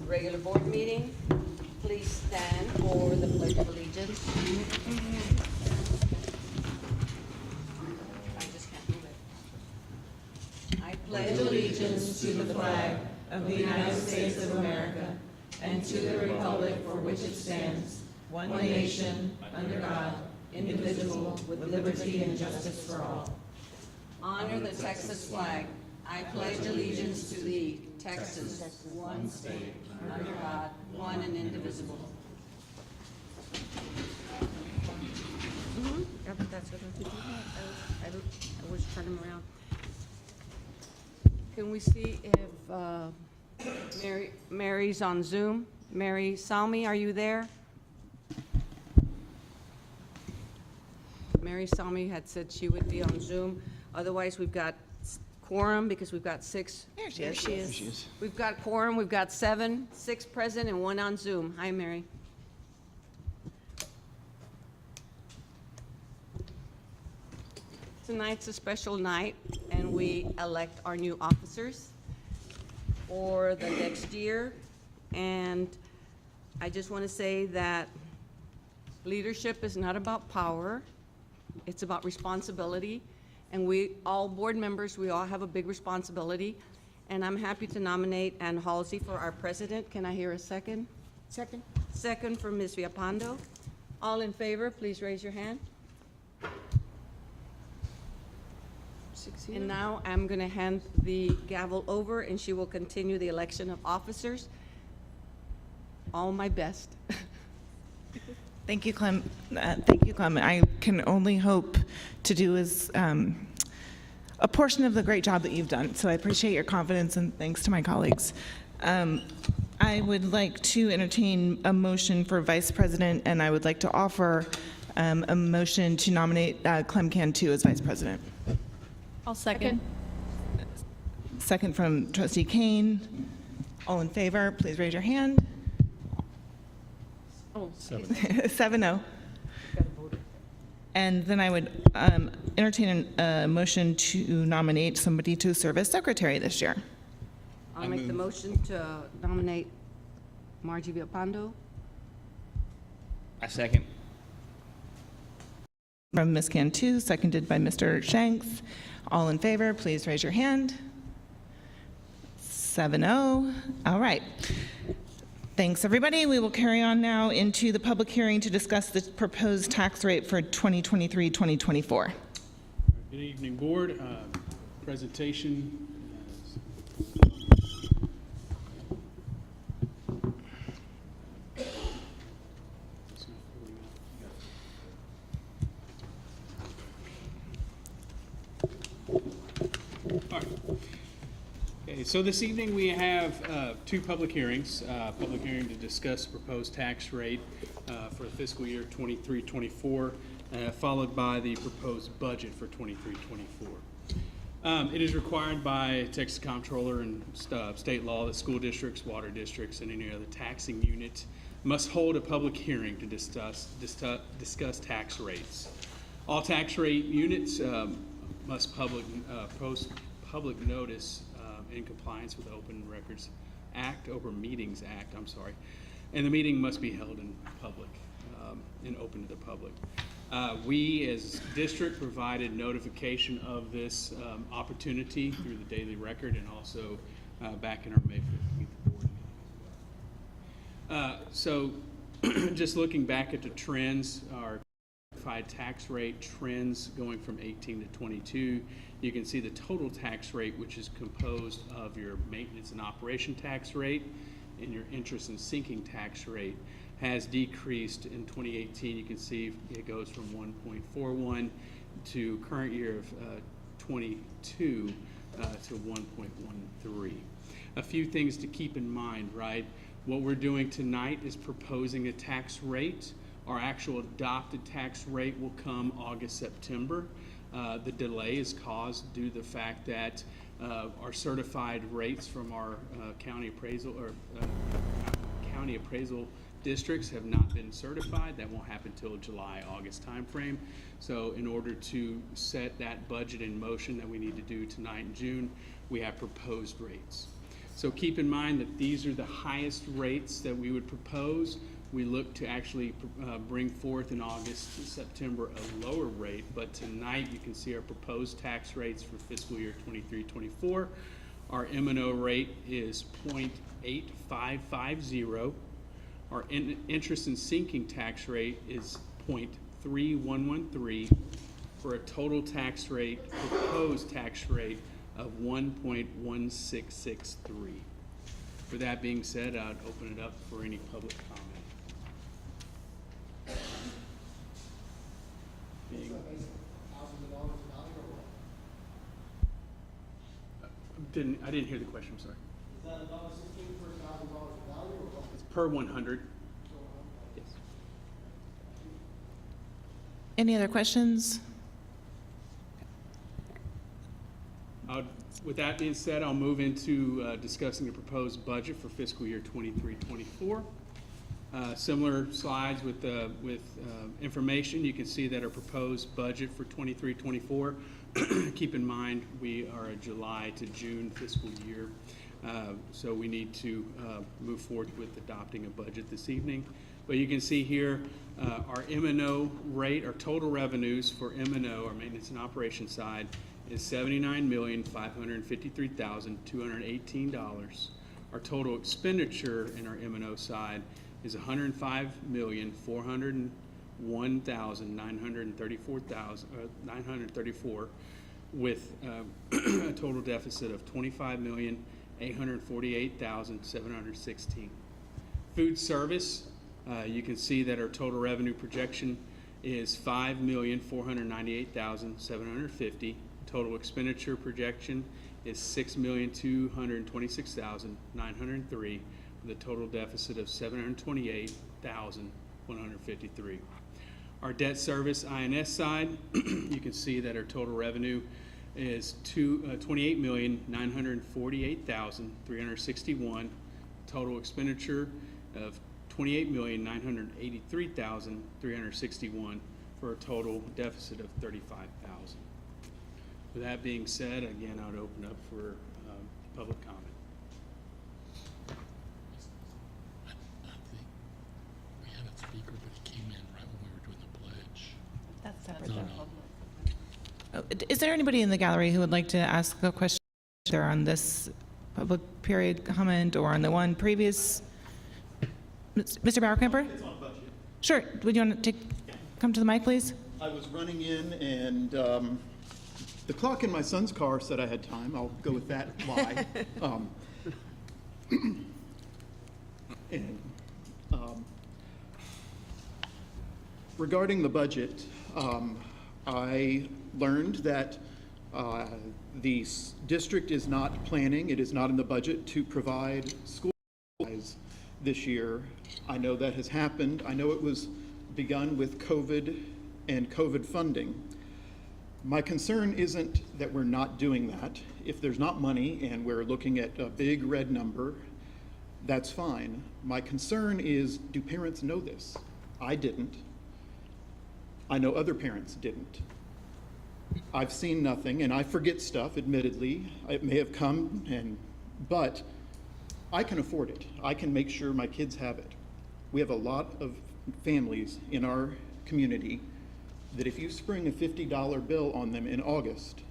regular board meeting. Please stand for the Pledge of Allegiance. I just can't move it. I pledge allegiance to the flag of the United States of America and to the republic for which it stands, one nation, under God, indivisible, with liberty and justice for all. Honor the Texas flag. I pledge allegiance to thee, Texas, one state, under God, one and indivisible. That's what I was turning around. Can we see if Mary's on Zoom? Mary Salmi, are you there? Mary Salmi had said she would be on Zoom. Otherwise, we've got quorum because we've got 6. There she is. We've got quorum, we've got 6 present and 1 on Zoom. Hi, Mary. Tonight's a special night, and we elect our new officers for the next year. And I just want to say that leadership is not about power. It's about responsibility. And we, all board members, we all have a big responsibility. And I'm happy to nominate Ann Halsey for our president. Can I hear a second? Second. Second from Ms. Villapando. All in favor, please raise your hand. And now I'm going to hand the gavel over, and she will continue the election of officers. All my best. Thank you, Clem. Thank you, Clem. I can only hope to do as a portion of the great job that you've done. So I appreciate your confidence, and thanks to my colleagues. I would like to entertain a motion for vice president, and I would like to offer a motion to nominate Clem Cantu as vice president. I'll second. Second from Trustee Kane. All in favor, please raise your hand. Oh, 7-0. And then I would entertain a motion to nominate somebody to serve as secretary this year. I'll make the motion to nominate Margie Villapando. I second. From Ms. Cantu, seconded by Mr. Shanks. All in favor, please raise your hand. 7-0. All right. Thanks, everybody. We will carry on now into the public hearing to discuss the proposed tax rate for 2023-2024. Good evening, board. Presentation. All right. Okay, so this evening we have 2 public hearings. Public hearing to discuss proposed tax rate for the fiscal year 23-24, followed by the proposed budget for 23-24. It is required by Texas Comptroller and state law that school districts, water districts, and any other taxing unit must hold a public hearing to discuss tax rates. All tax rate units must post public notice in compliance with Open Meetings Act, and the meeting must be held in public and open to the public. We as district provided notification of this opportunity through the daily record and also back in our May 15th board meeting. So just looking back at the trends, our tax rate trends going from 18 to 22, you can see the total tax rate, which is composed of your maintenance and operation tax rate and your interest and sinking tax rate, has decreased in 2018. You can see it goes from 1.41 to current year of 22 to 1.13. A few things to keep in mind, right? What we're doing tonight is proposing a tax rate. Our actual adopted tax rate will come August, September. The delay is caused due to the fact that our certified rates from our county appraisal districts have not been certified. That won't happen till July, August timeframe. So in order to set that budget in motion that we need to do tonight in June, we have proposed rates. So keep in mind that these are the highest rates that we would propose. We look to actually bring forth in August and September a lower rate, but tonight you can see our proposed tax rates for fiscal year 23-24. Our M&O rate is 0.8550. Our interest and sinking tax rate is 0.3113 for a total tax rate, proposed tax rate of 1.1663. For that being said, I'd open it up for any public comment. I didn't hear the question, I'm sorry. Is that $1.16 per $1,000 value or what? It's per 100. Yes. Any other questions? With that being said, I'll move into discussing the proposed budget for fiscal year 23-24. Similar slides with information. You can see that our proposed budget for 23-24. Keep in mind, we are a July to June fiscal year, so we need to move forward with adopting a budget this evening. But you can see here our M&O rate, our total revenues for M&O, our maintenance and operation side, is $79,553,218. Our total expenditure in our M&O side is $105,401,934 with a total deficit of $25,848,716. Food service, you can see that our total revenue projection is $5,498,750. Total expenditure projection is $6,226,903 with a total deficit of $728,153. Our debt service INS side, you can see that our total revenue is $28,948,361. Total expenditure of $28,983,361 for a total deficit of $35,000. With that being said, again, I would open up for public comment. I think we had a speaker, but he came in right when we were doing the pledge. That's separate No, though. no. Oh, is there anybody in the gallery who would like to ask a question either on this public period comment or on the one previous? Mr. Bauerkamper? It's on budget. Sure. Would you want to come to the mic, please? I was running in and the clock in my son's car said I had time. I'll go with that lie. Regarding the budget, I learned that the district is not planning, it is not in the budget to provide school supplies this year. I know that has happened. I know it was begun with COVID and COVID funding. My concern isn't that we're not doing that. If there's not money and we're looking at a big red number, that's fine. My concern is, do parents know this? I didn't. I know other parents didn't. I've seen nothing, and I forget stuff, admittedly. It may have come, but I can afford it. I can make sure my kids have it. We have a lot of families in our community that if you spring a $50 bill on them in August,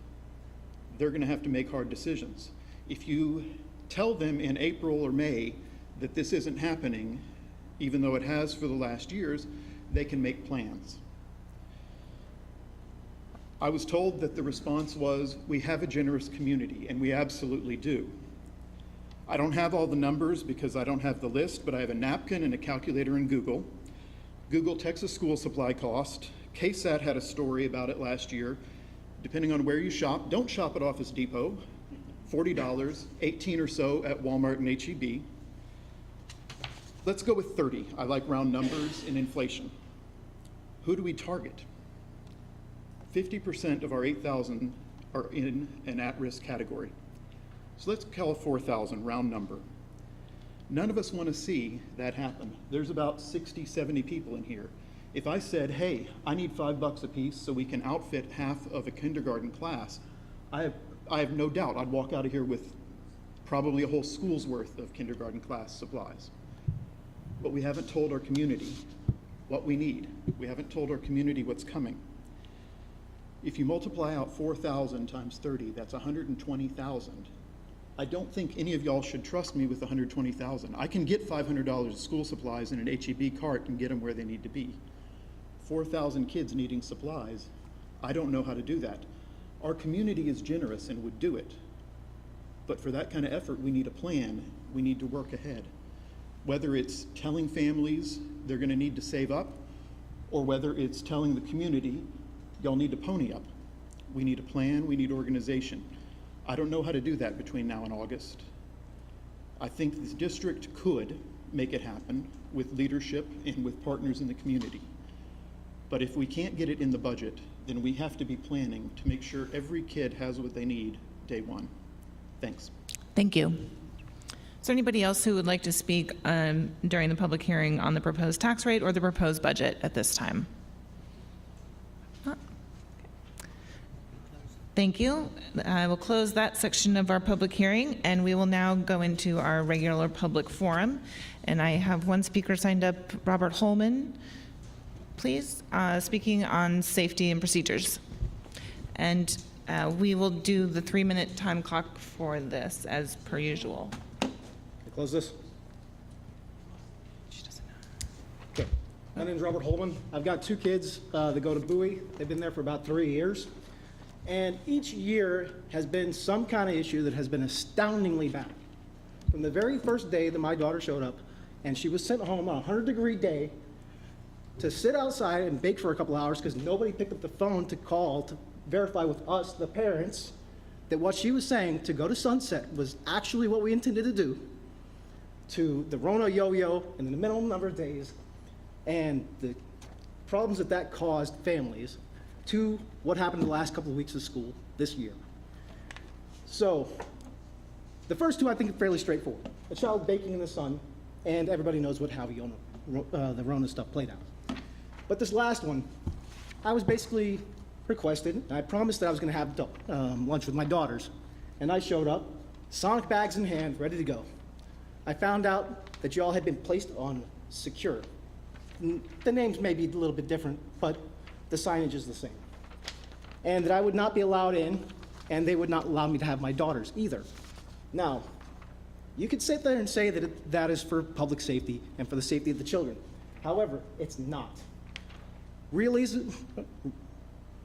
they're going to have to make hard decisions. If you tell them in April or May that this isn't happening, even though it has for the last years, they can make plans. I was told that the response was, we have a generous community, and we absolutely do. I don't have all the numbers because I don't have the list, but I have a napkin and a calculator in Google. Google Texas school supply cost. KSAT had a story about it last year. Depending on where you shop, don't shop at Office Depot. $40, 18 or so at Walmart and HEB. Let's go with 30. I like round numbers and inflation. Who do we target? 50% of our 8,000 are in an at-risk category. So let's call it 4,000, round number. None of us want to see that happen. There's about 60, 70 people in here. If I said, hey, I need $5 a piece so we can outfit half of a kindergarten class, I have no doubt I'd walk out of here with probably a whole school's worth of kindergarten class supplies. But we haven't told our community what we need. We haven't told our community what's coming. If you multiply out 4,000 times 30, that's 120,000. I don't think any of y'all should trust me with 120,000. I can get $500 of school supplies in an HEB cart and get them where they need to be. 4,000 kids needing supplies, I don't know how to do that. Our community is generous and would do it. But for that kind of effort, we need a plan. We need to work ahead. Whether it's telling families they're going to need to save up, or whether it's telling the community, y'all need to pony up. We need a plan, we need organization. I don't know how to do that between now and August. I think this district could make it happen with leadership and with partners in the community. But if we can't get it in the budget, then we have to be planning to make sure every kid has what they need day one. Thanks. Thank you. Is there anybody else who would like to speak during the public hearing on the proposed tax rate or the proposed budget at this time? Thank you. I will close that section of our public hearing, and we will now go into our regular public forum. And I have one speaker signed up, Robert Holman, please, speaking on safety and procedures. And we will do the 3-minute time clock for this as per usual. Close this. She doesn't know. Okay. My name's Robert Holman. I've got 2 kids that go to Bowie. They've been there for about 3 years. And each year has been some kind of issue that has been astoundingly bad. From the very first day that my daughter showed up, and she was sent home on a 100-degree day to sit outside and bake for a couple hours because nobody picked up the phone to call to verify with us, the parents, that what she was saying to go to Sunset was actually what we intended to do, to the Rona yo-yo in the minimum number of days, and the problems that caused families, to what happened in the last couple of weeks of school this year. So, the first 2 I think are fairly straightforward. A child baking in the sun, and everybody knows what how the Rona stuff played out. But this last one, I was basically requested, and I promised that I was gonna have lunch with my daughters, and I showed up, Sonic bags in hand, ready to go. I found out that y'all had been placed on secure. The names may be a little bit different, but the signage is the same. And that I would not be allowed in, and they would not allow me to have my daughters either. Now, you could sit there and say that that is for public safety and for the safety of the children. However, it's not. The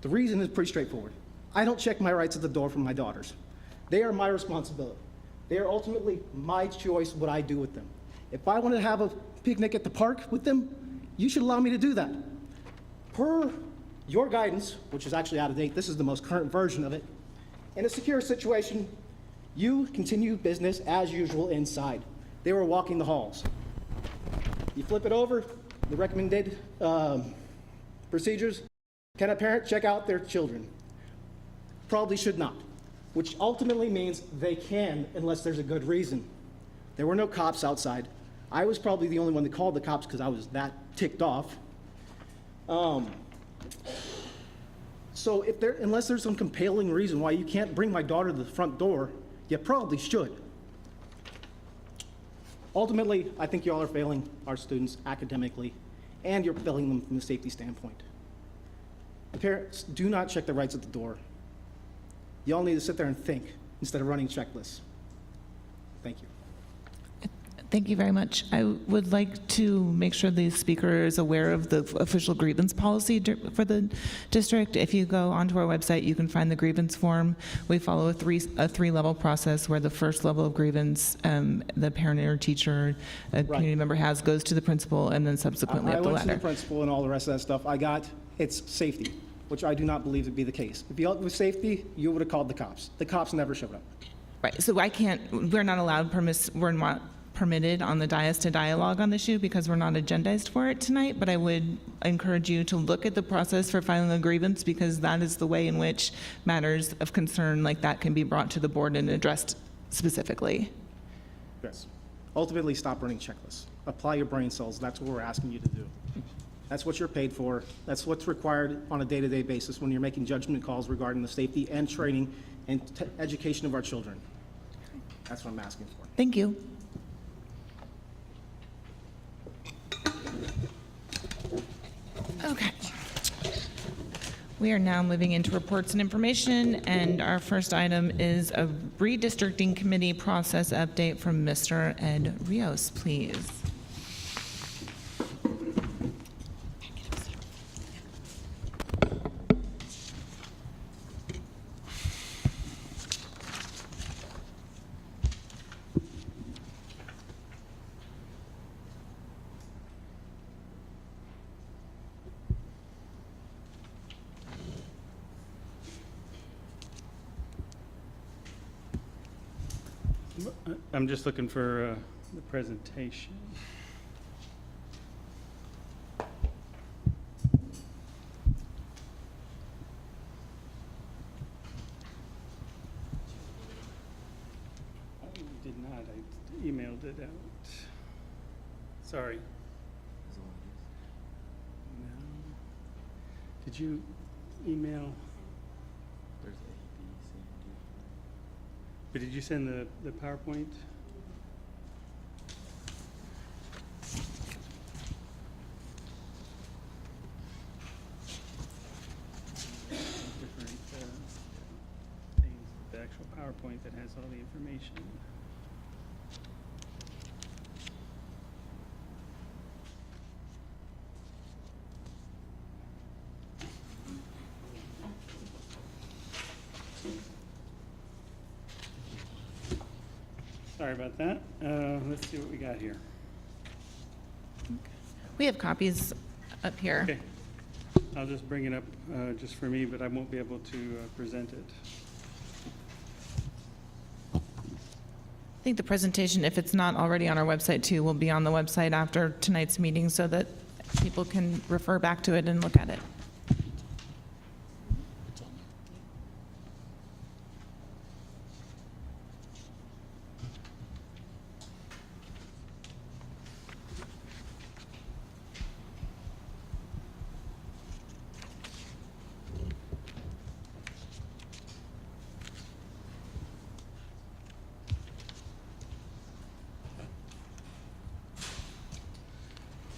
reason is pretty straightforward. I don't check my rights at the door for my daughters. They are my responsibility. They are ultimately my choice what I do with them. If I want to have a picnic at the park with them, you should allow me to do that. Per your guidance, which is actually out of date, this is the most current version of it, in a secure situation, you continue business as usual inside. They were walking the halls. You flip it over, the recommended procedures. Can a parent check out their children? Probably should not, which ultimately means they can unless there's a good reason. There were no cops outside. I was probably the only one that called the cops because I was that ticked off. So unless there's some compelling reason why you can't bring my daughter to the front door, you probably should. Ultimately, I think y'all are failing our students academically, and you're failing them from a safety standpoint. The parents do not check their rights at the door. Y'all need to sit there and think instead of running checklists. Thank you. Thank you very much. I would like to make sure the speaker is aware of the official grievance policy for the district. If you go onto our website, you can find the grievance form. We follow a three-level process where the first level of grievance, the parent or teacher, a community member goes to the principal, and then subsequently up the ladder. I went to the principal and all the rest of that stuff. It's safety, which I do not believe to be the case. If you dealt with safety, you would have called the cops. The cops never showed up. Right, so we're not allowed, we're not permitted on the dais to dialogue on the issue because we're not agendized for it tonight, but I would encourage you to look at the process for filing a grievance because that is the way in which matters of concern like that can be brought to the board and addressed specifically. Yes. Ultimately, stop running checklists. Apply your brain cells. That's what we're asking you to do. That's what you're paid for. That's what's required on a day-to-day basis when you're making judgment calls regarding the safety and training and education of our children. That's what I'm asking for. Thank you. Okay. We are now moving into reports and information, and our first item is a redistricting committee process update from Mr. Ed Rios, please. I'm just looking for the presentation. I did not. I emailed it out. Sorry. No. Did you email? But did you send the PowerPoint? Different things, the actual PowerPoint that has all the information. Sorry about that. Let's see what we got here. We have copies up here. Okay. I'll just bring it up just for me, but I won't be able to present it. I think the presentation, if it's not already on our website too, will be on the website after tonight's meeting so that people can refer back to it and look at it. It's on there.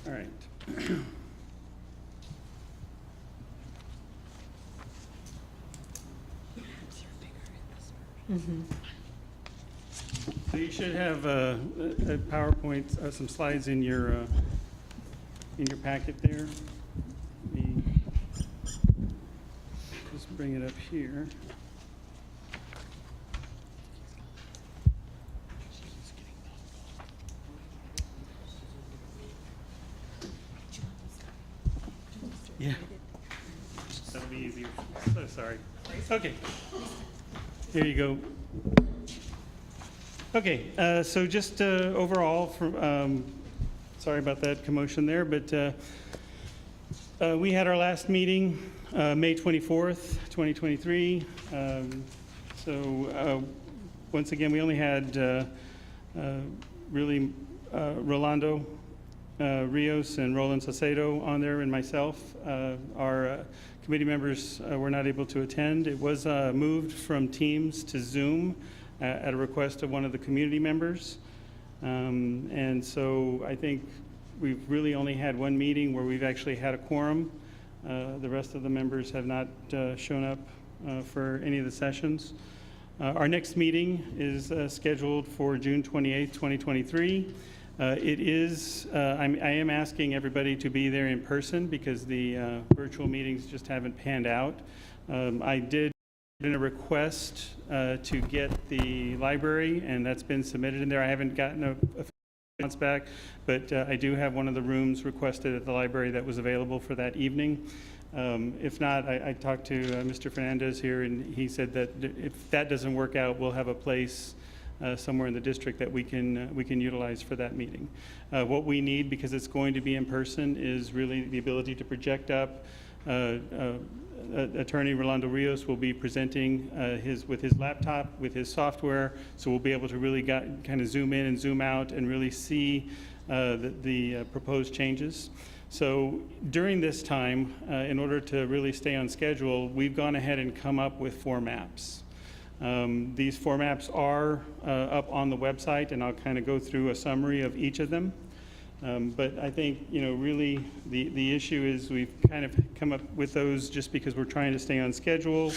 All right. So you should have a PowerPoint, some slides in your packet there. Let me just bring it up here. Yeah, that'll be easier. So sorry. Okay, here you go. Okay, so just overall, sorry about that commotion there, but we had our last meeting May 24th, 2023. So once again, we only had really Rolando Rios and Roland Saucedo on there, and myself. Our committee members were not able to attend. It was moved from Teams to Zoom at a request of one of the community members. And so I think we've really only had one meeting where we've actually had a quorum. The rest of the members have not shown up for any of the sessions. Our next meeting is scheduled for June 28th, 2023. It is, I am asking everybody to be there in person because the virtual meetings just haven't panned out. I did put in a request to get the library, and that's been submitted in there. I haven't gotten a response back, but I do have one of the rooms requested at the library that was available for that evening. If not, I talked to Mr. Fernandez here, and he said that if that doesn't work out, we'll have a place somewhere in the district that we can utilize for that meeting. What we need, because it's going to be in person, is really the ability to project up. Attorney Rolando Rios will be presenting with his laptop, with his software, so we'll be able to really kind of zoom in and zoom out and really see the proposed changes. So during this time, in order to really stay on schedule, we've gone ahead and come up with 4 maps. These four maps are up on the website, and I'll kind of go through a summary of each of them. But I think, really the issue is we've kind of come up with those just because we're trying to stay on schedule.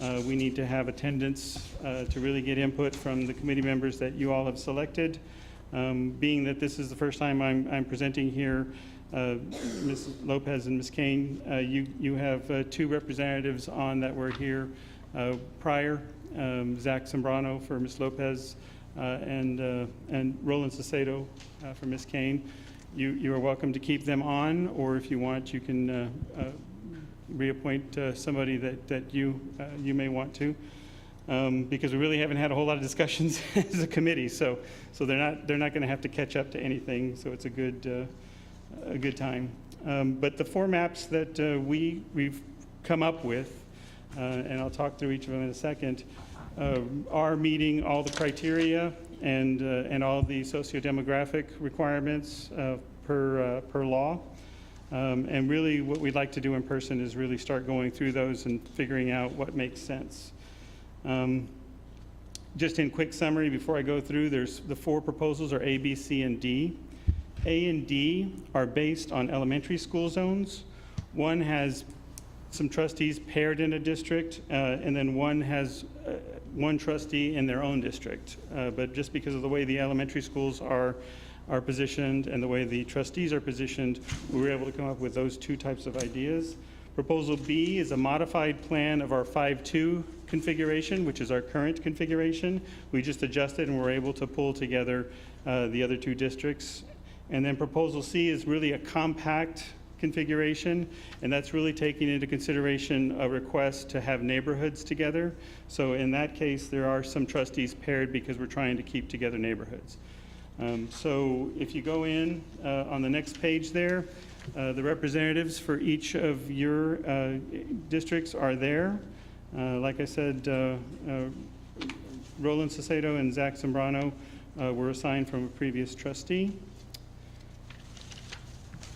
We need to have attendance to really get input from the committee members that you all have selected. Being that this is the first time I'm presenting here, Ms. Lopez and Ms. Kane, you have two representatives on that were here prior, Zach Zambrano for Ms. Lopez and Roland Sacedo for Ms. Kane. You are welcome to keep them on, or if you want, you can reappoint somebody that you may want to, because we really haven't had a whole lot of discussions as a committee, so they're not going to have to catch up to anything. So it's a good time. But the four maps that we've come up with, and I'll talk through each of them in a second, are meeting all the criteria and all the sociodemographic requirements per law. And really what we'd like to do in person is really start going through those and figuring out what makes sense. Just in quick summary before I go through, there's the four proposals are A, B, C, and D. A and D are based on elementary school zones. One has some trustees paired in a district, and then one has one trustee in their own district. But just because of the way the elementary schools are positioned and the way the trustees are positioned, we were able to come up with those two types of ideas. Proposal B is a modified plan of our 5-2 configuration, which is our current configuration. We just adjusted and we're able to pull together the other two districts. And then proposal C is really a compact configuration, and that's really taking into consideration a request to have neighborhoods together. So in that case, there are some trustees paired because we're trying to keep together neighborhoods. So if you go in on the next page there, the representatives for each of your districts are there. Like I said, Roland Sacedo and Zach Zambrano were assigned from a previous trustee.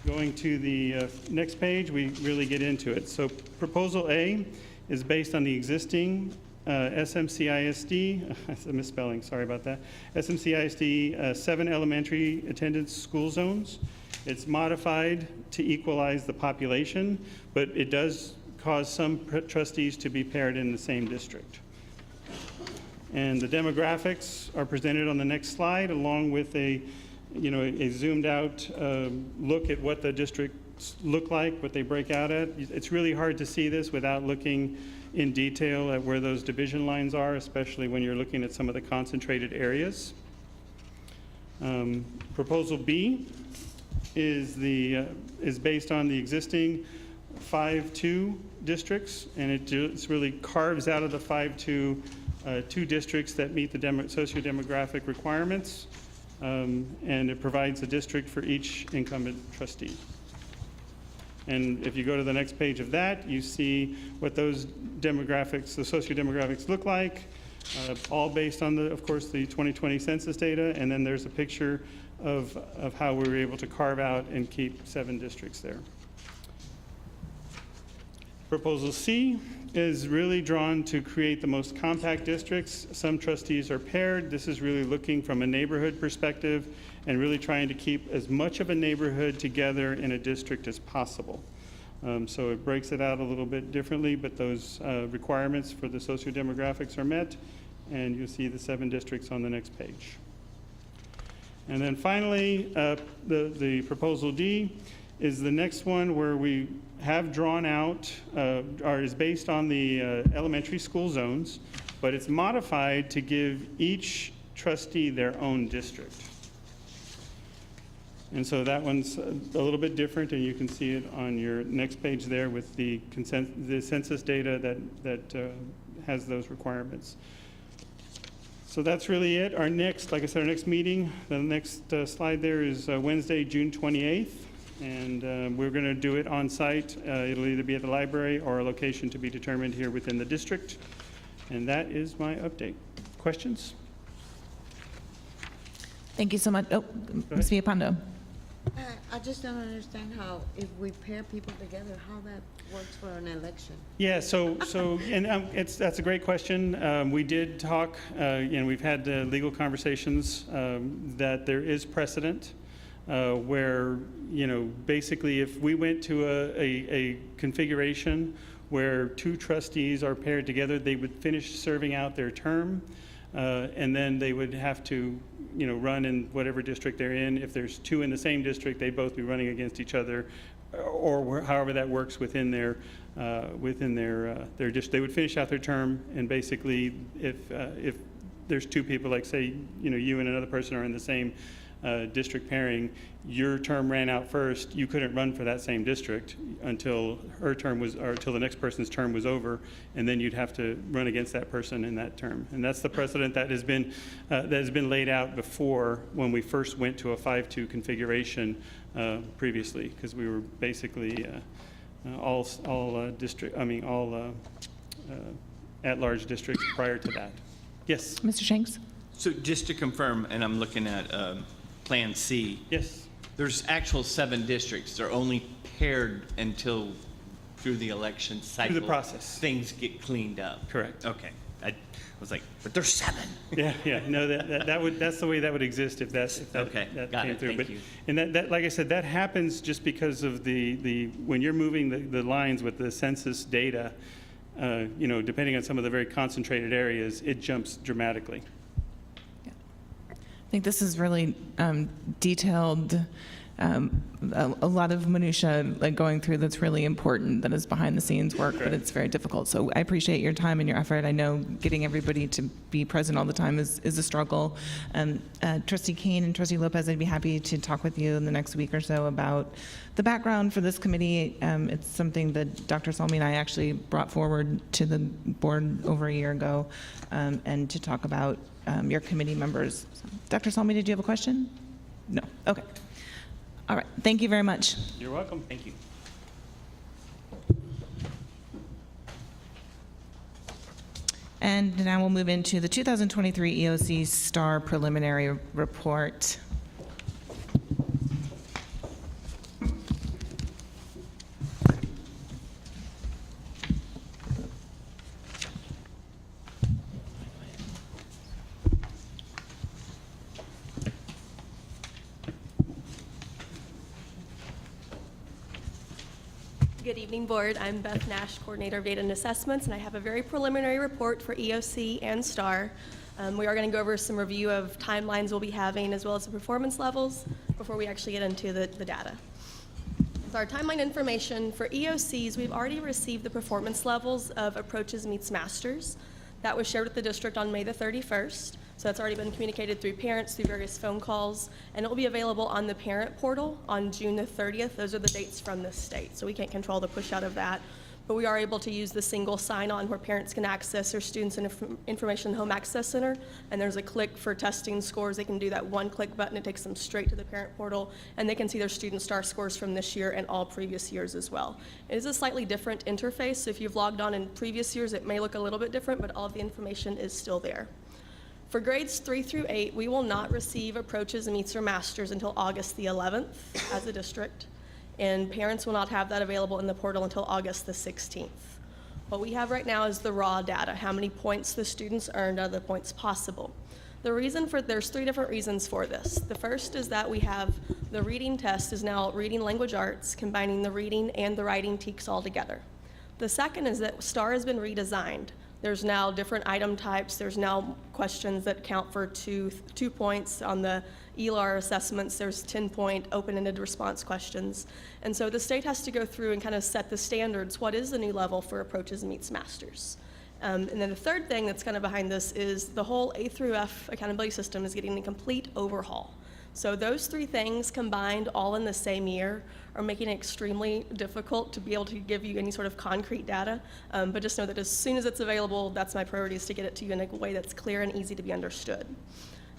Going to the next page, we really get into it. So proposal A is based on the existing SMCISD, that's a misspelling, sorry about that, SMCISD 7 elementary attendance school zones. It's modified to equalize the population, but it does cause some trustees to be paired in the same district. And the demographics are presented on the next slide, along with a zoomed out look at what the districts look like, what they break out at. It's really hard to see this without looking in detail at where those division lines are, especially when you're looking at some of the concentrated areas. Proposal B is based on the existing 5-2 districts, and it just really carves out of the 5-2 two districts that meet the socio-demographic requirements. And it provides a district for each incumbent trustee. And if you go to the next page of that, you see what those demographics, the socio-demographics look like, all based on, of course, the 2020 census data. And then there's a picture of how we were able to carve out and keep 7 districts there. Proposal C is really drawn to create the most compact districts. Some trustees are paired. This is really looking from a neighborhood perspective and really trying to keep as much of a neighborhood together in a district as possible. So it breaks it out a little bit differently, but those requirements for the sociodemographics are met, and you'll see the 7 districts on the next page. And then finally, the proposal D is the next one where we have drawn out, is based on the elementary school zones, but it's modified to give each trustee their own district. And so that one's a little bit different, and you can see it on your next page there with the census data that has those requirements. So that's really it. Our next, like I said, our next meeting, the next slide there is Wednesday, June 28th. And we're going to do it on site. It'll either be at the library or a location to be determined here within the district. And that is my update. Questions? Thank you so much. Oh, Ms. Villapando. I just don't understand how, if we pair people together, how that works for an election. Yeah, and that's a great question. We did talk, and we've had legal conversations that there is precedent where, basically if we went to a configuration where two trustees are paired together, they would finish serving out their term, and then they would have to, run in whatever district they're in. If there's two in the same district, they'd both be running against each other, or however that works within their district. They would finish out their term, and basically, if there's two people, like say, you and another person are in the same district pairing, your term ran out first, you couldn't run for that same district until her term was, or until the next person's term was over, and then you'd have to run against that person in that term. And that's the precedent that has been laid out before when we first went to a 5-2 configuration previously, because we were basically all at-large districts prior to that. Yes. Mr. Shanks? So just to confirm, and I'm looking at Plan C. Yes. There's actual 7 districts. They're only paired until through the election cycle. Through the process. Things get cleaned up. Correct. Okay. I was like, but there's 7. Yeah. No, that's the way that would exist if that Okay, that got came it. through. Thank But you. and that like I said, that happens just because of the when you're moving the lines with the census data, depending on some of the very concentrated areas, it jumps dramatically. I think this is really detailed, a lot of minutia like going through that's really important, that is behind the scenes work, but it's very difficult. So I appreciate your time and your effort. I know getting everybody to be present all the time is a struggle. Trustee Kane and Trustee Lopez, I'd be happy to talk with you in the next week or so about the background for this committee. It's something that Dr. Salmi and I actually brought forward to the board over a year ago, and to talk about your committee members. Dr. Salmi, did you have a question? No. Okay. All right. Thank you very much. You're welcome. Thank you. And now we'll move into the 2023 EOC-STAAR preliminary report. Good evening, Board. I'm Beth Nash, Coordinator of Data and Assessments, and I have a very preliminary report for EOC and STAAR. We are going to go over some review of timelines we'll be having, as well as the performance levels, before we actually get into the data. So our timeline information for EOCs, we've already received the performance levels of Approaches Meets Masters. That was shared with the district on May the 31st. So that's already been communicated through parents, through various phone calls, and it will be available on the parent portal on June the 30th. Those are the dates from the state, so we can't control the push out of that. But we are able to use the single sign-on where parents can access their students' information home access center, and there's a click for testing scores. They can do that one-click button. It takes them straight to the parent portal, and they can see their student STAAR scores from this year and all previous years as well. It is a slightly different interface, so if you've logged on in previous years, it may look a little bit different, but all of the information is still there. For grades 3 through 8, we will not receive Approaches, Meets, or Masters until August the 11th as a district, and parents will not have that available in the portal until August the 16th. What we have right now is the raw data, how many points the students earned out of the points possible. There's 3 different reasons for this. The first is that we have the reading test is now reading language arts, combining the reading and the writing TEKS all together. The second is that STAAR has been redesigned. There's now different item types. There's now questions that count for two points. On the ELAR assessments, there's 10-point open-ended response questions. And so the state has to go through and kind of set the standards. What is the new level for Approaches Meets Masters? And then the third thing that's kind of behind this is the whole A through F accountability system is getting a complete overhaul. So those 3 things combined all in the same year are making it extremely difficult to be able to give you any sort of concrete data. But just know that as soon as it's available, that's my priority, is to get it to you in a way that's clear and easy to be understood.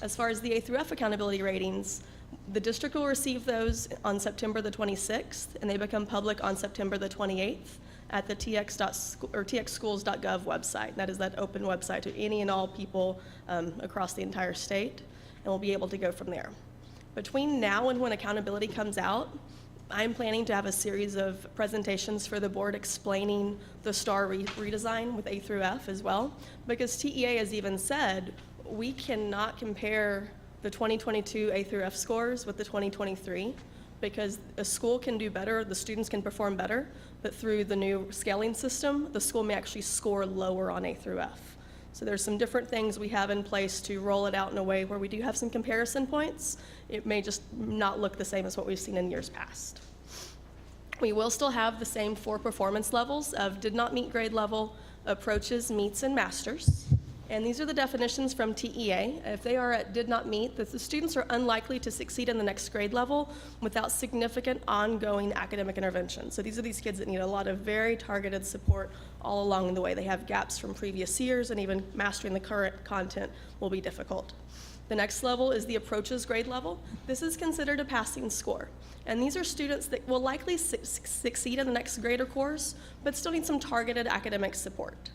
As far as the A through F accountability ratings, the district will receive those on September the 26th, and they become public on September the 28th at the txschools.gov website. That is that open website to any and all people across the entire state, and we'll be able to go from there. Between now and when accountability comes out, I'm planning to have a series of presentations for the board explaining the STAAR redesign with A through F as well, because TEA has even said we cannot compare the 2022 A through F scores with the 2023, because a school can do better, the students can perform better, but through the new scaling system, the school may actually score lower on A through F. So there's some different things we have in place to roll it out in a way where we do have some comparison points. It may just not look the same as what we've seen in years past. We will still have the same 4 performance levels of did not meet grade level, approaches, meets, and masters. And these are the definitions from TEA. If they are at did not meet, that the students are unlikely to succeed in the next grade level without significant ongoing academic intervention. So these are these kids that need a lot of very targeted support all along the way. They have gaps from previous years, and even mastering the current content will be difficult. The next level is the approaches grade level. This is considered a passing score. And these are students that will likely succeed in the next grade or course, but still need some targeted academic support.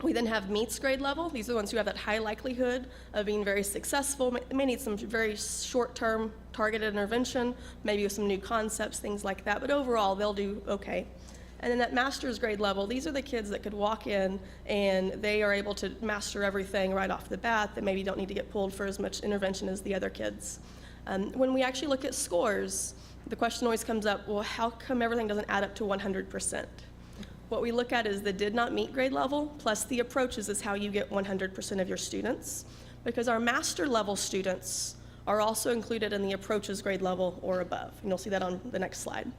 We then have meets grade level. These are the ones who have that high likelihood of being very successful, may need some very short-term targeted intervention, maybe with some new concepts, things like that, but overall they'll do okay. And then that master's grade level, these are the kids that could walk in and they are able to master everything right off the bat, that maybe don't need to get pulled for as much intervention as the other kids. When we actually look at scores, the question always comes up, well, how come everything doesn't add up to 100%? What we look at is the did not meet grade level plus the approaches is how you get 100% of your students, because our master level students are also included in the approaches grade level or above. And you'll see that on the next slide.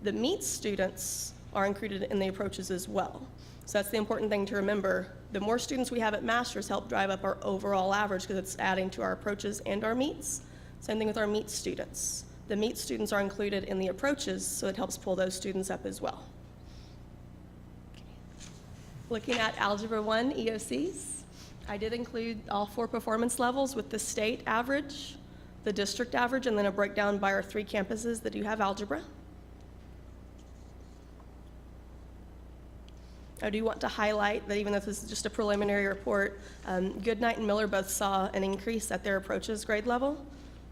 The meets students are included in the approaches as well. So that's the important thing to remember. The more students we have at masters help drive up our overall average because it's adding to our approaches and our meets. Same thing with our meets students. The meets students are included in the approaches, so it helps pull those students up as well. Looking at Algebra 1 EOCs, I did include all 4 performance levels with the state average, the district average, and then a breakdown by our 3 campuses that do have algebra. I do want to highlight that even though this is just a preliminary report, Goodnight and Miller both saw an increase at their approaches grade level.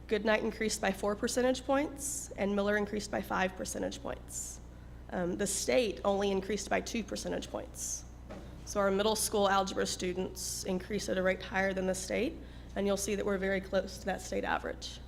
Goodnight increased by 4 percentage points, and Miller increased by 5 percentage points. The state only increased by 2 percentage points. So our middle school algebra students increased at a rate higher than the state, and you'll see that we're very close to that state average.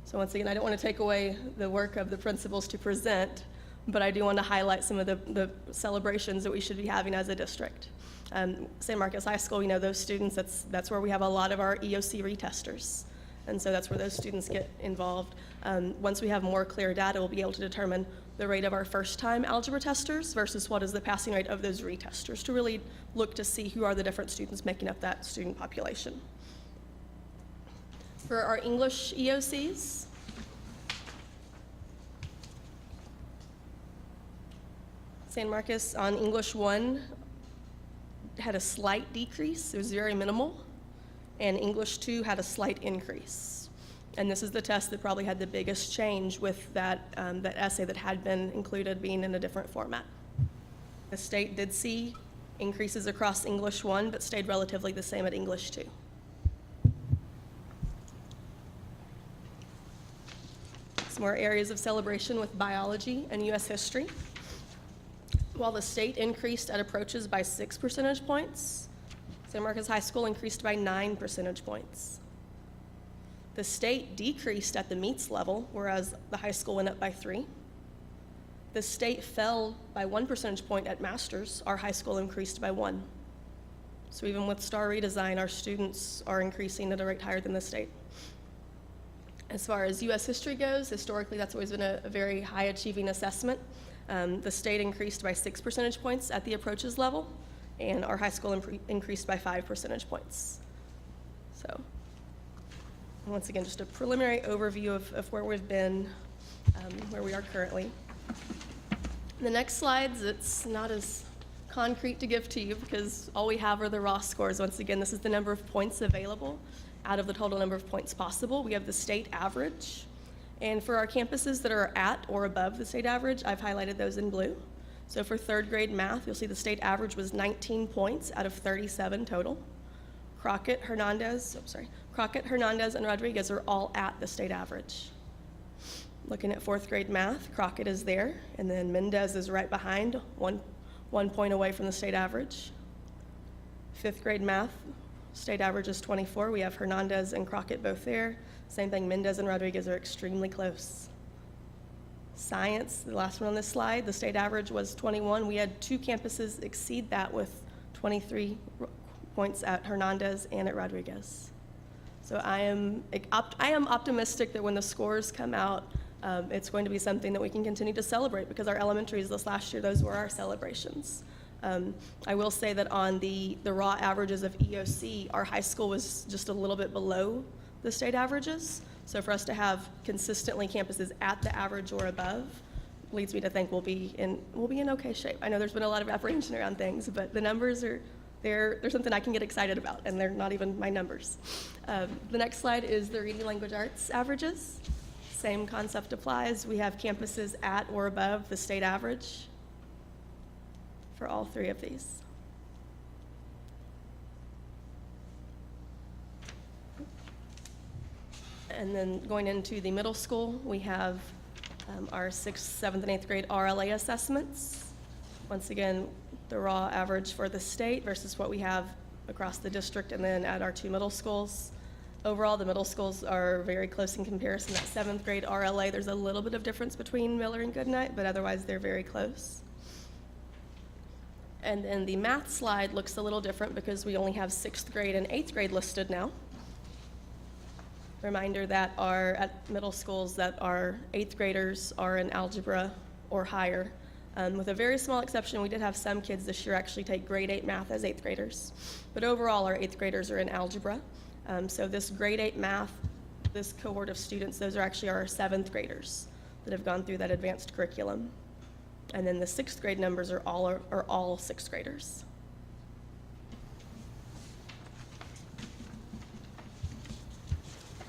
So once again, I don't want to take away the work of the principals to present, but I do want to highlight some of the celebrations that we should be having as a district. San Marcos High School, you know, those students, that's where we have a lot of our EOC retesters. And so that's where those students get involved. Once we have more clear data, we'll be able to determine the rate of our first-time algebra testers versus what is the passing rate of those retesters to really look to see who are the different students making up that student population. For our English EOCs, San Marcos on English 1 had a slight decrease. It was very minimal. And English 2 had a slight increase. And this is the test that probably had the biggest change with that essay that had been included being in a different format. The state did see increases across English 1, but stayed relatively the same at English 2. Some more areas of celebration with biology and U.S. history. While the state increased at approaches by 6 percentage points, San Marcos High School increased by 9 percentage points. The state decreased at the meets level, whereas the high school went up by 3. The state fell by 1 percentage point at masters. Our high school increased by 1. So even with STAAR redesign, our students are increasing at a rate higher than the state. As far as U.S. history goes, historically that's always been a very high achieving assessment. The state increased by 6 percentage points at the approaches level, and our high school increased by 5 percentage points. So once again, just a preliminary overview of where we've been, where we are currently. The next slides, it's not as concrete to give to you because all we have are the raw scores. Once again, this is the number of points available out of the total number of points possible. We have the state average. And for our campuses that are at or above the state average, I've highlighted those in blue. So for 3rd grade math, you'll see the state average was 19 points out of 37 total. Crockett, Hernandez, and Rodriguez are all at the state average. Looking at fourth grade math, Crockett is there, and then Mendez is right behind, one point away from the state average. Fifth grade math, state average is 24. We have Hernandez and Crockett both there. Same thing, Mendez and Rodriguez are extremely close. Science, the last one on this slide, the state average was 21. We had 2 campuses exceed that with 23 points at Hernandez and at Rodriguez. So I am optimistic that when the scores come out, it's going to be something that we can continue to celebrate, because our elementaries this last year, those were our celebrations. I will say that on the raw averages of EOC, our high school was just a little bit below the state averages. So for us to have consistently campuses at the average or above leads me to think we'll be in okay shape. I know there's been a lot of apprehension around things, but the numbers are, they're something I can get excited about, and they're not even my numbers. The next slide is the reading language arts averages. Same concept applies. We have campuses at or above the state average for all 3 of these. And then going into the middle school, we have our 6th, 7th, and 8th grade RLA assessments. Once again, the raw average for the state versus what we have across the district, and then at our 2 middle schools. Overall, the middle schools are very close in comparison. That 7th grade RLA, there's a little bit of difference between Miller and Goodnight, but otherwise they're very close. And then the math slide looks a little different because we only have 6th grade and 8th grade listed now. Reminder that at middle schools that our 8th graders are in algebra or higher. With a very small exception, we did have some kids this year actually take grade 8 math as 8th graders. But overall, our 8th graders are in algebra. So this grade 8 math, this cohort of students, those are actually our 7th graders that have gone through that advanced curriculum. And then the 6th grade numbers are all 6th graders.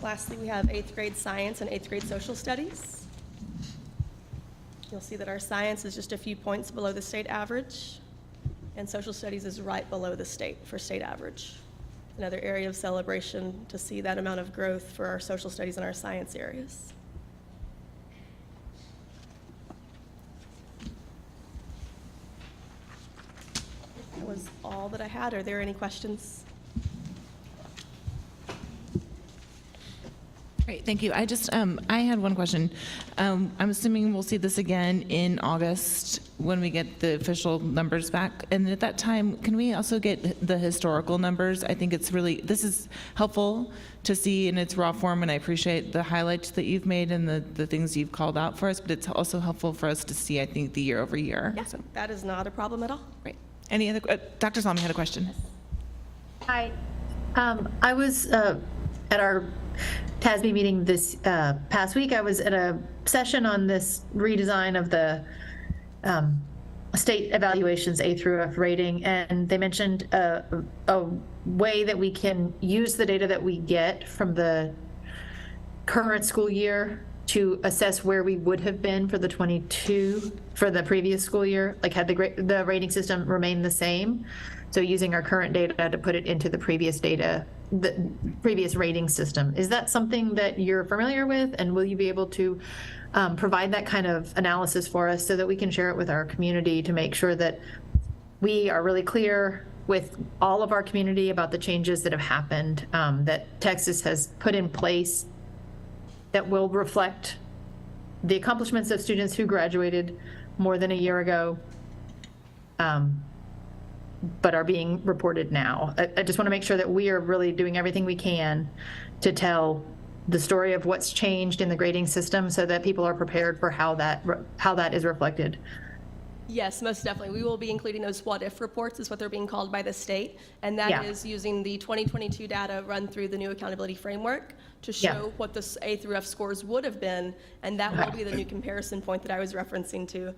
Lastly, we have 8th grade science and 8th grade social studies. You'll see that our science is just a few points below the state average, and social studies is right below the state average. Another area of celebration to see that amount of growth for our social studies and our science areas. That was all that I had. Are there any questions? Great, thank you. I had one question. I'm assuming we'll see this again in August when we get the official numbers back. And at that time, can we also get the historical numbers? I think this is helpful to see in its raw form, and I appreciate the highlights that you've made and the things you've called out for us, but it's also helpful for us to see, I think, the year over year. Yeah, so that is not a problem at all. Great. Any other, Dr. Salmi had a question. Hi. I was at our TASB meeting this past week. I was at a session on this redesign of the state evaluations A through F rating, and they mentioned a way that we can use the data that we get from the current school year to assess where we would have been for the previous school year, like had the rating system remained the same. So using our current data to put it into the previous rating system. Is that something that you're familiar with, and will you be able to provide that kind of analysis for us so that we can share it with our community to make sure that we are really clear with all of our community about the changes that have happened, that Texas has put in place that will reflect the accomplishments of students who graduated more than a year ago, but are being reported now. I just want to make sure that we are really doing everything we can to tell the story of what's changed in the grading system so that people are prepared for how that is reflected. Yes, most definitely. We will be including those what-if reports, is what they're being called by the state, and that is using the 2022 data run through the new accountability framework to show what the A through F scores would have been, and that will be the new comparison point that I was referencing to.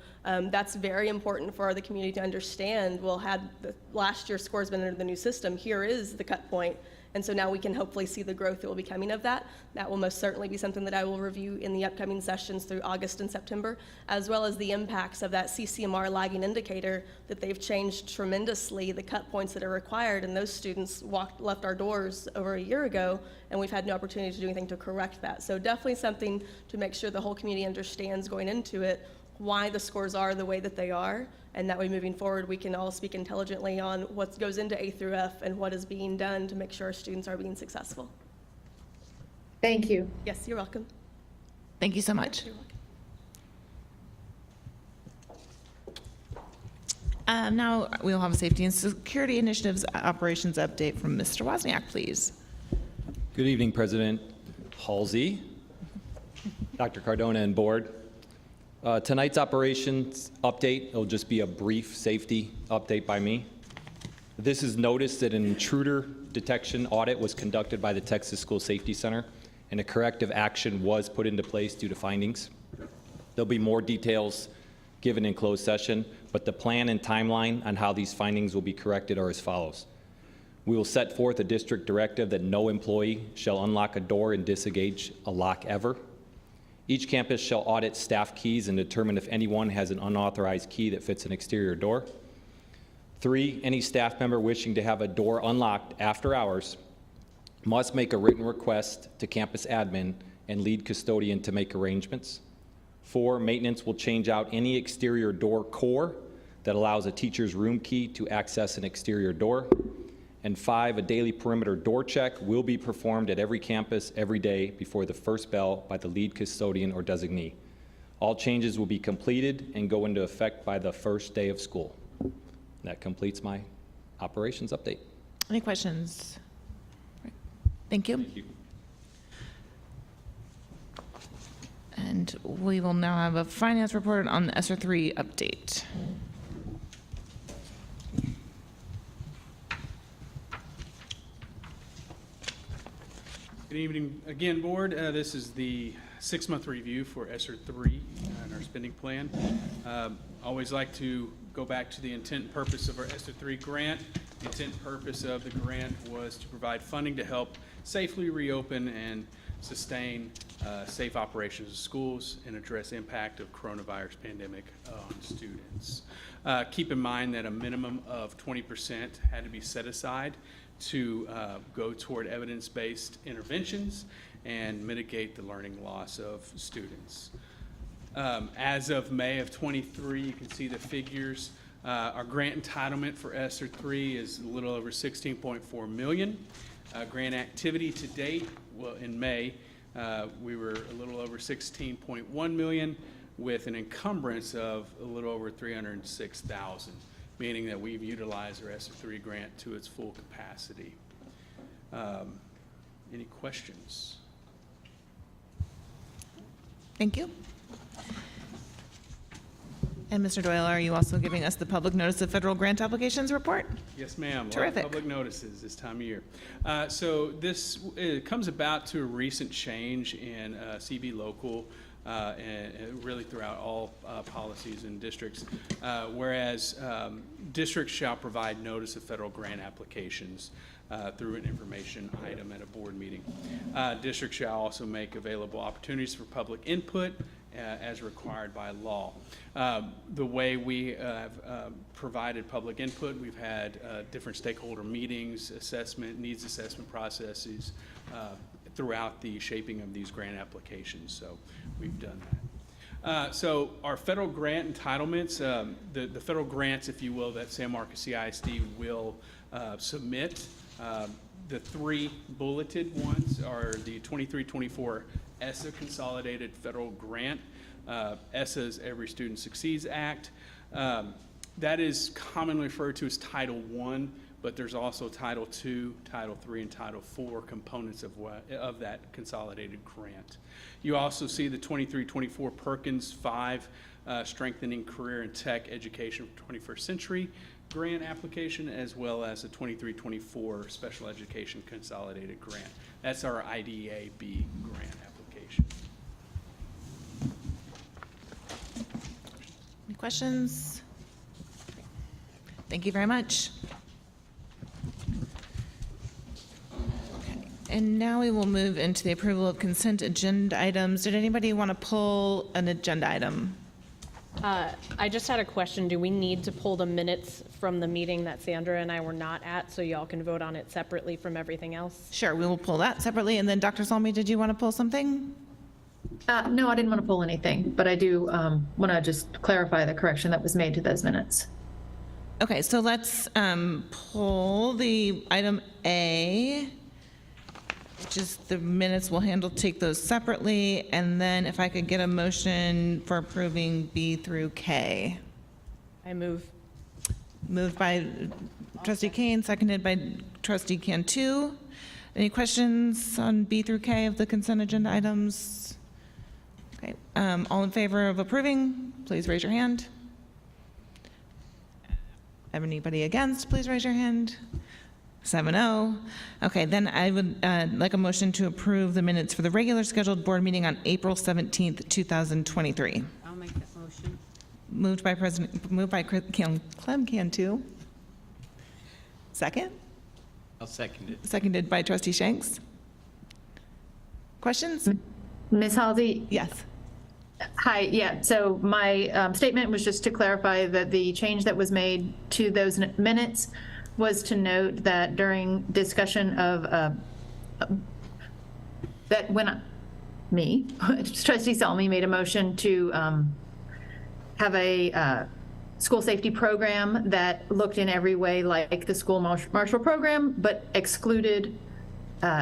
That's very important for the community to understand. Well, had last year's scores been under the new system, here is the cut point, And so now we can hopefully see the growth that will be coming of that. That will most certainly be something that I will review in the upcoming sessions through August and September, as well as the impacts of that CCMR lagging indicator that they've changed tremendously, the cut points that are required, and those students left our doors over a year ago, and we've had no opportunity to do anything to correct that. So definitely something to make sure the whole community understands going into it why the scores are the way that they are, and that way moving forward we can all speak intelligently on what goes into A through F and what is being done to make sure our students are being successful. Thank you. Yes, you're welcome. Thank you so much. You're welcome. Now we'll have a safety and security initiatives operations update from Mr. Wozniak, please. Good evening, President Halsey, Dr. Cardona, and board. Tonight's operations update will just be a brief safety update by me. This is notice that an intruder detection audit was conducted by the Texas School Safety Center, and a corrective action was put into place due to findings. There'll be more details given in closed session, but the plan and timeline on how these findings will be corrected are as follows. We will set forth a district directive that no employee shall unlock a door and disengage a lock ever. Each campus shall audit staff keys and determine if anyone has an unauthorized key that fits an exterior door. 3, any staff member wishing to have a door unlocked after hours must make a written request to campus admin and lead custodian to make arrangements. 4, maintenance will change out any exterior door core that allows a teacher's room key to access an exterior door. And 5, a daily perimeter door check will be performed at every campus every day before the first bell by the lead custodian or designee. All changes will be completed and go into effect by the first day of school. That completes my operations update. Any questions? Thank you. Thank you. And we will now have a finance report on the ESSER III update. Good evening again, board. This is the 6-month review for ESSER III and our spending plan. Always like to go back to the intent and purpose of our ESSER III grant. The intent and purpose of the grant was to provide funding to help safely reopen and sustain safe operations of schools and address impact of coronavirus pandemic on students. Keep in mind that a minimum of 20% had to be set aside to go toward evidence-based interventions and mitigate the learning loss of students. As of May of 23, you can see the figures. Our grant entitlement for ESSER III is a little over $16.4 million. Grant activity to date, well, in May, we were a little over $16.1 million with an encumbrance of a little over $306,000. Meaning that we've utilized our ESSER III grant to its full capacity. Any questions? Thank you. And Mr. Doyle, are you also giving us the public notice of federal grant applications report? Yes, ma'am. Terrific. Public notices this time of year. So this comes about to a recent change in CB local and really throughout all policies and districts, whereas districts shall provide notice of federal grant applications through an information item at a board meeting. Districts shall also make available opportunities for public input as required by law. The way we have provided public input, we've had different stakeholder meetings, needs assessment processes throughout the shaping of these grant applications. So we've done that. So our federal grant entitlements, the federal grants, if you will, that San Marcos CISD will submit, the 3 bulleted ones are the 23-24 ESSA Consolidated Federal Grant. ESSA's Every Student Succeeds Act. That is commonly referred to as Title I, but there's also Title II, Title III, and Title IV components of that consolidated grant. You also see the 23-24 Perkins 5 Strengthening Career and Tech Education for 21st Century grant application, as well as the 23-24 Special Education Consolidated Grant. That's our IDEA-B grant application. Any questions? Thank you very much. And now we will move into the approval of consent agenda items. Did anybody want to pull an agenda item? I just had a question. Do we need to pull the minutes from the meeting that Sandra and I were not at, so y'all can vote on it separately from everything else? Sure, we will pull that separately. And then Dr. Salmi, did you want to pull something? No, I didn't want to pull anything, but I do want to just clarify the correction that was made to those minutes. Okay, so let's pull the item A, which is the minutes. We'll take those separately. And then if I could get a motion for approving B through K. I move. Moved by trustee Kane, seconded by trustee Cantu. Any questions on B through K of the consent agenda items? Okay, all in favor of approving, please raise your hand. Have anybody against, please raise your hand. 7-0. Okay, then I would like a motion to approve the minutes for the regular scheduled board meeting on April 17th, 2023. I'll make that motion. Moved by Clem Cantu. Second? I'll second it. Seconded by trustee Shanks. Questions? Ms. Halsey? Yes. Hi, yeah, so my statement was just to clarify that the change that was made to those minutes was to note that during discussion of, that when trustee Salmi made a motion to have a school safety program that looked in every way like the school marshal program, but excluded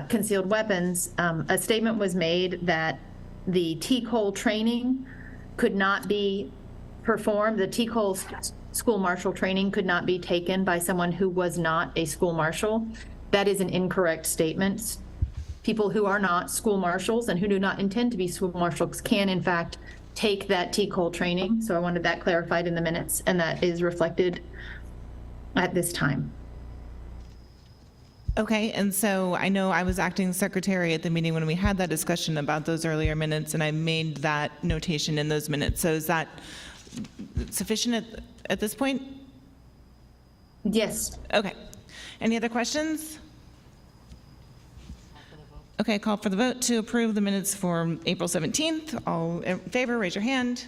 concealed weapons. A statement was made that the TCOL training could not be performed. The TCOL school marshal training could not be taken by someone who was not a school marshal. That is an incorrect statement. People who are not school marshals and who do not intend to be school marshals can, in fact, take that TCOL training. So I wanted that clarified in the minutes, and that is reflected at this time. Okay, and so I know I was acting secretary at the meeting when we had that discussion about those earlier minutes, and I made that notation in those minutes. So is that sufficient at this point? Yes. Okay. Any other questions? Okay, call for the vote to approve the minutes for April 17th. All in favor, raise your hand.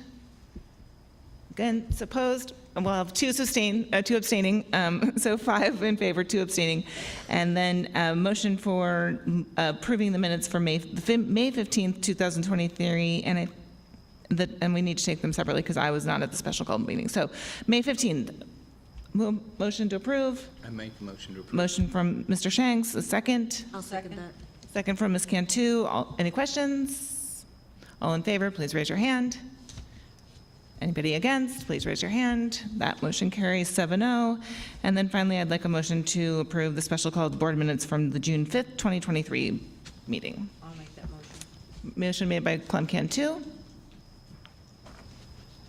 Against, opposed? We'll have two abstaining, so 5 in favor, 2 abstaining. And then a motion for approving the minutes for May 15th, 2023, and we need to take them separately because I was not at the special call meeting. So May 15th, motion to approve. I make the motion to approve. Motion from Mr. Shanks, a second. I'll second that. Second from Ms. Cantu. Any questions? All in favor, please raise your hand. Anybody against, please raise your hand. That motion carries 7-0. And then finally, I'd like a motion to approve the special called board minutes from the June 5th, 2023 meeting. I'll make that motion. Motion made by Clem Cantu.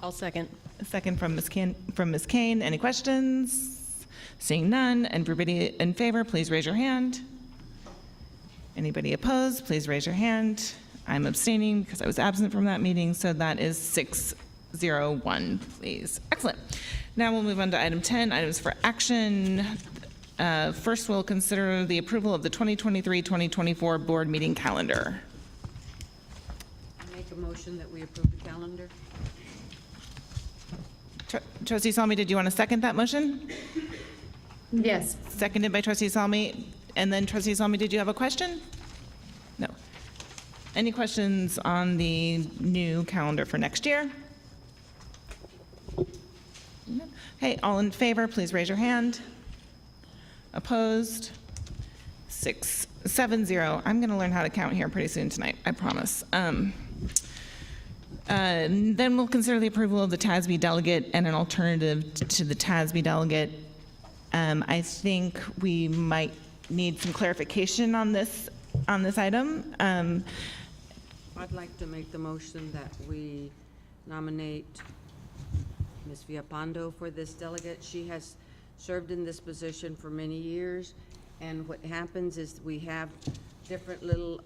I'll second. A second from Ms. Kane. Any questions? Seeing none, everybody in favor, please raise your hand. Anybody opposed, please raise your hand. I'm abstaining because I was absent from that meeting, so that is 6-0-1, please. Excellent. Now we'll move on to item 10, items for action. First, we'll consider the approval of the 2023-2024 board meeting calendar. I make a motion that we approve the calendar. Trustee Salmi, did you want to second that motion? Yes. Seconded by Trustee Salmi. And then Trustee Salmi, did you have a question? No. Any questions on the new calendar for next year? No. Okay, all in favor, please raise your hand. Opposed? 6-7-0. I'm going to learn how to count here pretty soon tonight, I promise. Then we'll consider the approval of the TASB delegate and an alternative to the TASB delegate. I think we might need some clarification on this item. I'd like to make the motion that we nominate Ms. Villapando for this delegate. She has served in this position for many years, and what happens is we have different little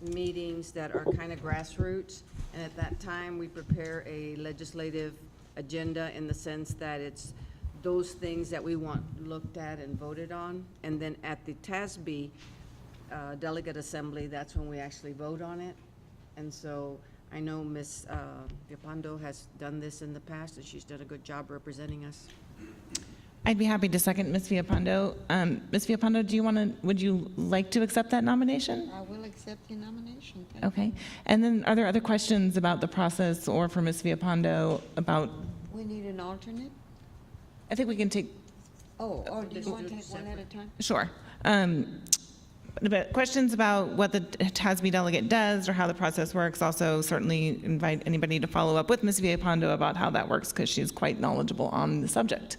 meetings that are kind of grassroots, and at that time, we prepare a legislative agenda in the sense that it's those things that we want looked at and voted on, and then at the TASB, delegate assembly, that's when we actually vote on it. And so I know Ms. Villapando has done this in the past, and she's done a good job representing us. I'd be happy to second Ms. Villapando. Ms. Villapando, would you like to accept that nomination? I will accept the nomination. Thank you. Okay. And then are there other questions about the process or for Ms. Villapando about, We need an alternate? I think we can take, Oh, or do you want to take one at a time? sure. But questions about what the TASB delegate does or how the process works, also certainly invite anybody to follow up with Ms. Villapando about how that works, because she's quite knowledgeable on the subject.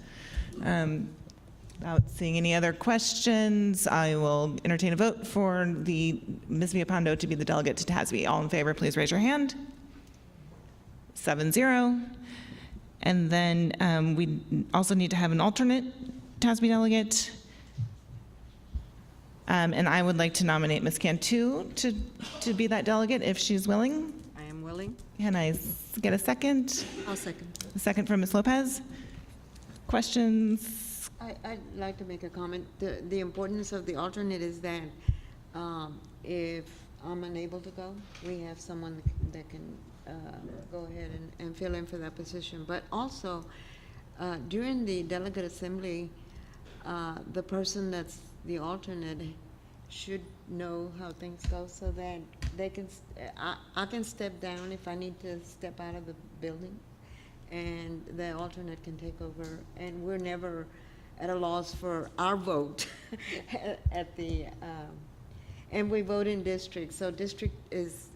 Without seeing any other questions, I will entertain a vote for the Ms. Villapando to be the delegate to TASB. All in favor, please raise your hand. 7-0. And then we also need to have an alternate TASB delegate. And I would like to nominate Ms. Cantu to be that delegate if she's willing. I am willing. Can I get a second? I'll second. A second from Ms. Lopez. Questions? I'd like to make a comment. The importance of the alternate is that if I'm unable to go, we have someone that can go ahead and fill in for that position. But also, during the delegate assembly, the person that's the alternate should know how things go so that they can, I can step down if I need to step out of the building, and the alternate can take over, and we're never at a loss for our vote at the, and we vote in districts, so district is,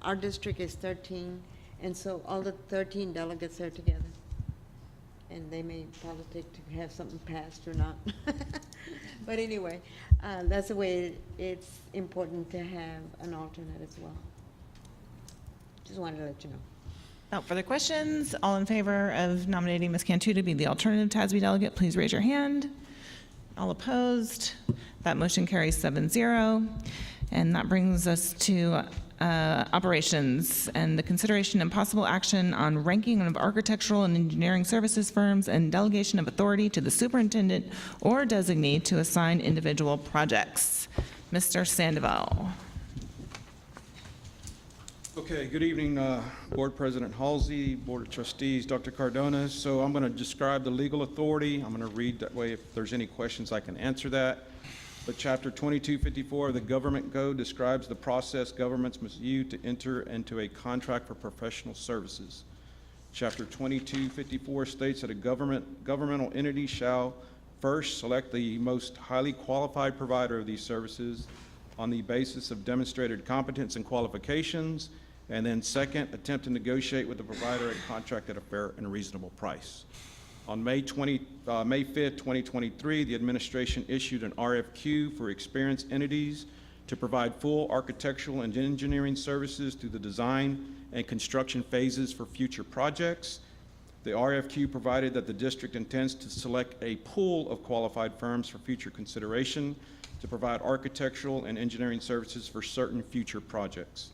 our district is 13, and so all the 13 delegates are together. And they may politic to have something passed or not. But anyway, that's the way it's important to have an alternate as well. Just wanted to let you know. No further questions? All in favor of nominating Ms. Cantu to be the alternative TASB delegate, please raise your hand. All opposed? That motion carries 7-0. And that brings us to operations and the consideration and possible action on ranking of architectural and engineering services firms and delegation of authority to the superintendent or designee to assign individual projects. Mr. Sandoval. Okay, good evening, Board President Halsey, Board of Trustees, Dr. Cardona. So I'm going to describe the legal authority. I'm going to read that way. If there's any questions, I can answer that. But Chapter 2254 of the Government Code describes the process governments must use to enter into a contract for professional services. Chapter 2254 states that a governmental entity shall first select the most highly qualified provider of these services on the basis of demonstrated competence and qualifications, and then second, attempt to negotiate with the provider a contract at a fair and reasonable price. On May 5th, 2023, the administration issued an RFQ for experienced entities to provide full architectural and engineering services through the design and construction phases for future projects. The RFQ provided that the district intends to select a pool of qualified firms for future consideration to provide architectural and engineering services for certain future projects.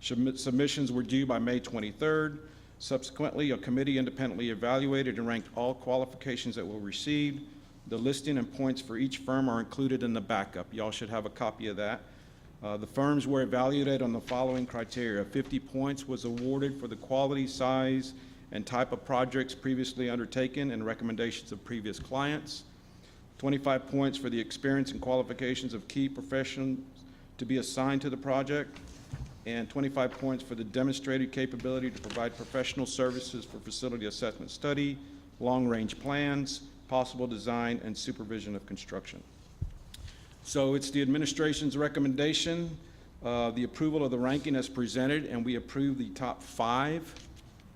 Submissions were due by May 23rd. Subsequently, a committee independently evaluated and ranked all qualifications that were received. The listing and points for each firm are included in the backup. Y'all should have a copy of that. The firms were evaluated on the following criteria. 50 points was awarded for the quality, size, and type of projects previously undertaken and recommendations of previous clients. 25 points for the experience and qualifications of key professionals to be assigned to the project, and 25 points for the demonstrated capability to provide professional services for facility assessment study, long-range plans, possible design, and supervision of construction. So it's the administration's recommendation, the approval of the ranking as presented, and we approve the top 5.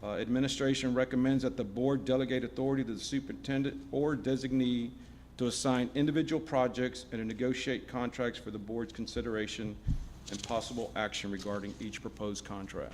Administration recommends that the board delegate authority to the superintendent or designee to assign individual projects and to negotiate contracts for the board's consideration and possible action regarding each proposed contract.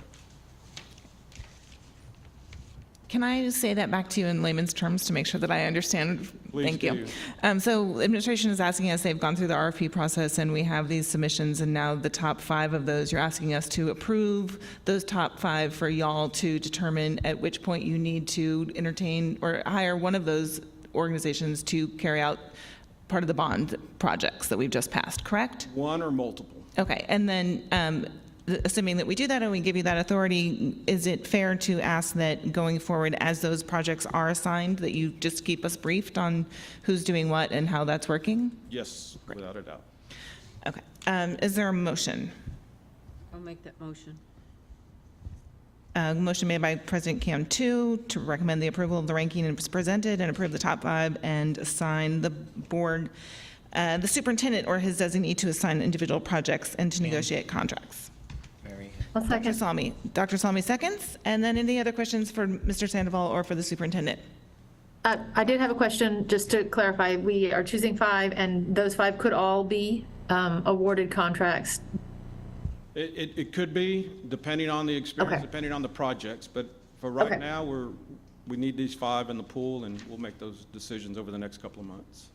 Can I say that back to you in layman's terms to make sure that I understand? Please Thank you. do. So administration is asking us, they've gone through the RFP process and we have these submissions, and now the top 5 of those, you're asking us to approve those top 5 for y'all to determine at which point you need to entertain or hire one of those organizations to carry out part of the bond projects that we've just passed, correct? One or multiple. Okay, and then assuming that we do that and we give you that authority, is it fair to ask that going forward, as those projects are assigned, that you just keep us briefed on who's doing what and how that's working? Yes, without a doubt. Okay, is there a motion? I'll make that motion. Motion made by President Cam 2 to recommend the approval of the ranking as presented and approve the top 5 and assign the board, the superintendent or his designee to assign individual projects and to negotiate contracts. I'll second. Dr. Salmi seconds. And then any other questions for Mr. Sandoval or for the superintendent? I did have a question, just to clarify. We are choosing 5, and those 5 could all be awarded contracts. It could be, depending on the experience, Okay. depending on the projects, but for right Okay. now, we need these 5 in the pool, and we'll make those decisions over the next couple of months.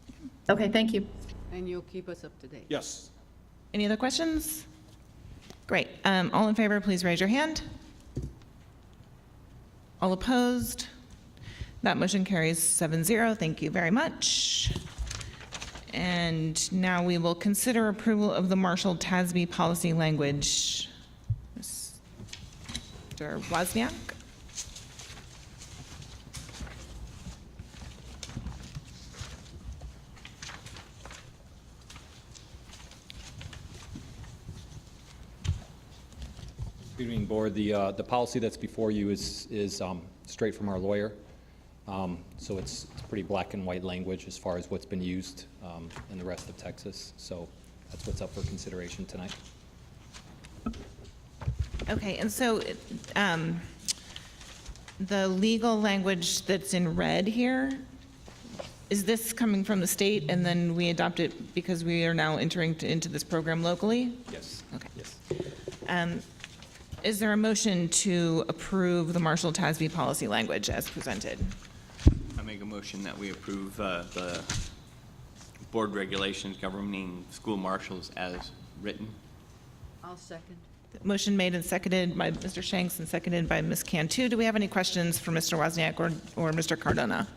Okay, thank you. And you'll keep us up to date. Yes. Any other questions? Great. All in favor, please raise your hand. All opposed? That motion carries 7-0. Thank you very much. And now we will consider approval of the Marshall TASB policy language. Mr. Wozniak? Good evening, Board. The policy that's before you is straight from our lawyer. So it's pretty black and white language as far as what's been used in the rest of Texas. So that's what's up for consideration tonight. Okay, and so the legal language that's in red here, is this coming from the state and then we adopt it because we are now entering into this program locally? Yes. Okay. Yes. Is there a motion to approve the Marshall TASB policy language as presented? I make a motion that we approve the board regulations governing school marshals as written. I'll second. Motion made and seconded by Mr. Shanks and seconded by Ms. Cantu. Do we have any questions for Mr. Wozniak or Mr. Cardona?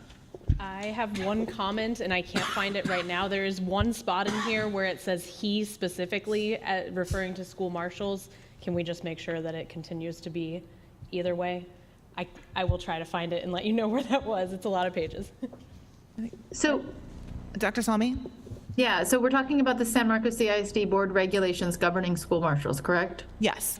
I have one comment, and I can't find it right now. There is one spot in here where it says he specifically, referring to school marshals. Can we just make sure that it continues to be either way? I will try to find it and let you know where that was. It's a lot of pages. So, Dr. Salmi? yeah, so we're talking about the San Marcos CISD board regulations governing school marshals, correct? Yes.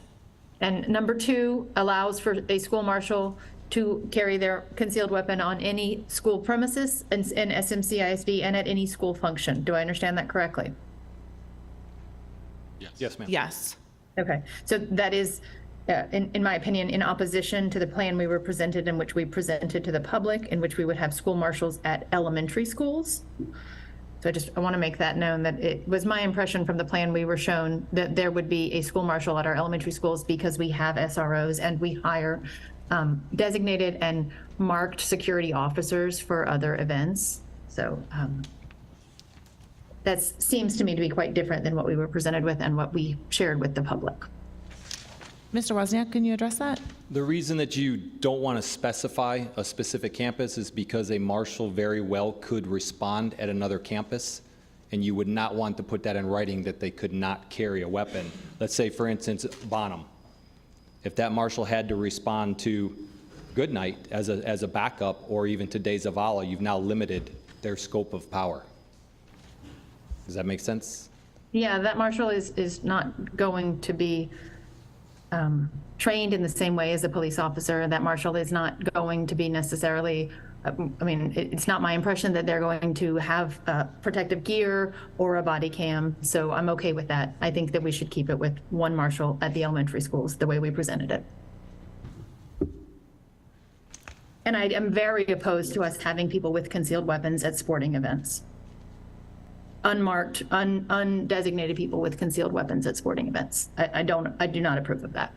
And number 2 allows for a school marshal to carry their concealed weapon on any school premises in SMCISD and at any school function. Do I understand that correctly? Yes, ma'am. Yes. Okay, so that is, in my opinion, in opposition to the plan we were presented, in which we presented to the public, in which we would have school marshals at elementary schools. So I want to make that known, that it was my impression from the plan we were shown that there would be a school marshal at our elementary schools because we have SROs and we hire designated and marked security officers for other events. So that seems to me to be quite different than what we were presented with and what we shared with the public. Mr. Wozniak, can you address that? The reason that you don't want to specify a specific campus is because a marshal very well could respond at another campus, and you would not want to put that in writing that they could not carry a weapon. Let's say, for instance, Bonham. If that marshal had to respond to Goodnight as a backup, or even to De Zavala, you've now limited their scope of power. Does that make sense? Yeah, that marshal is not going to be trained in the same way as a police officer. That marshal is not going to be necessarily, I mean, it's not my impression that they're going to have protective gear or a body cam, so I'm okay with that. I think that we should keep it with one marshal at the elementary schools, the way we presented it. And I am very opposed to us having people with concealed weapons at sporting events. Unmarked, undesignated people with concealed weapons at sporting events. I do not approve of that.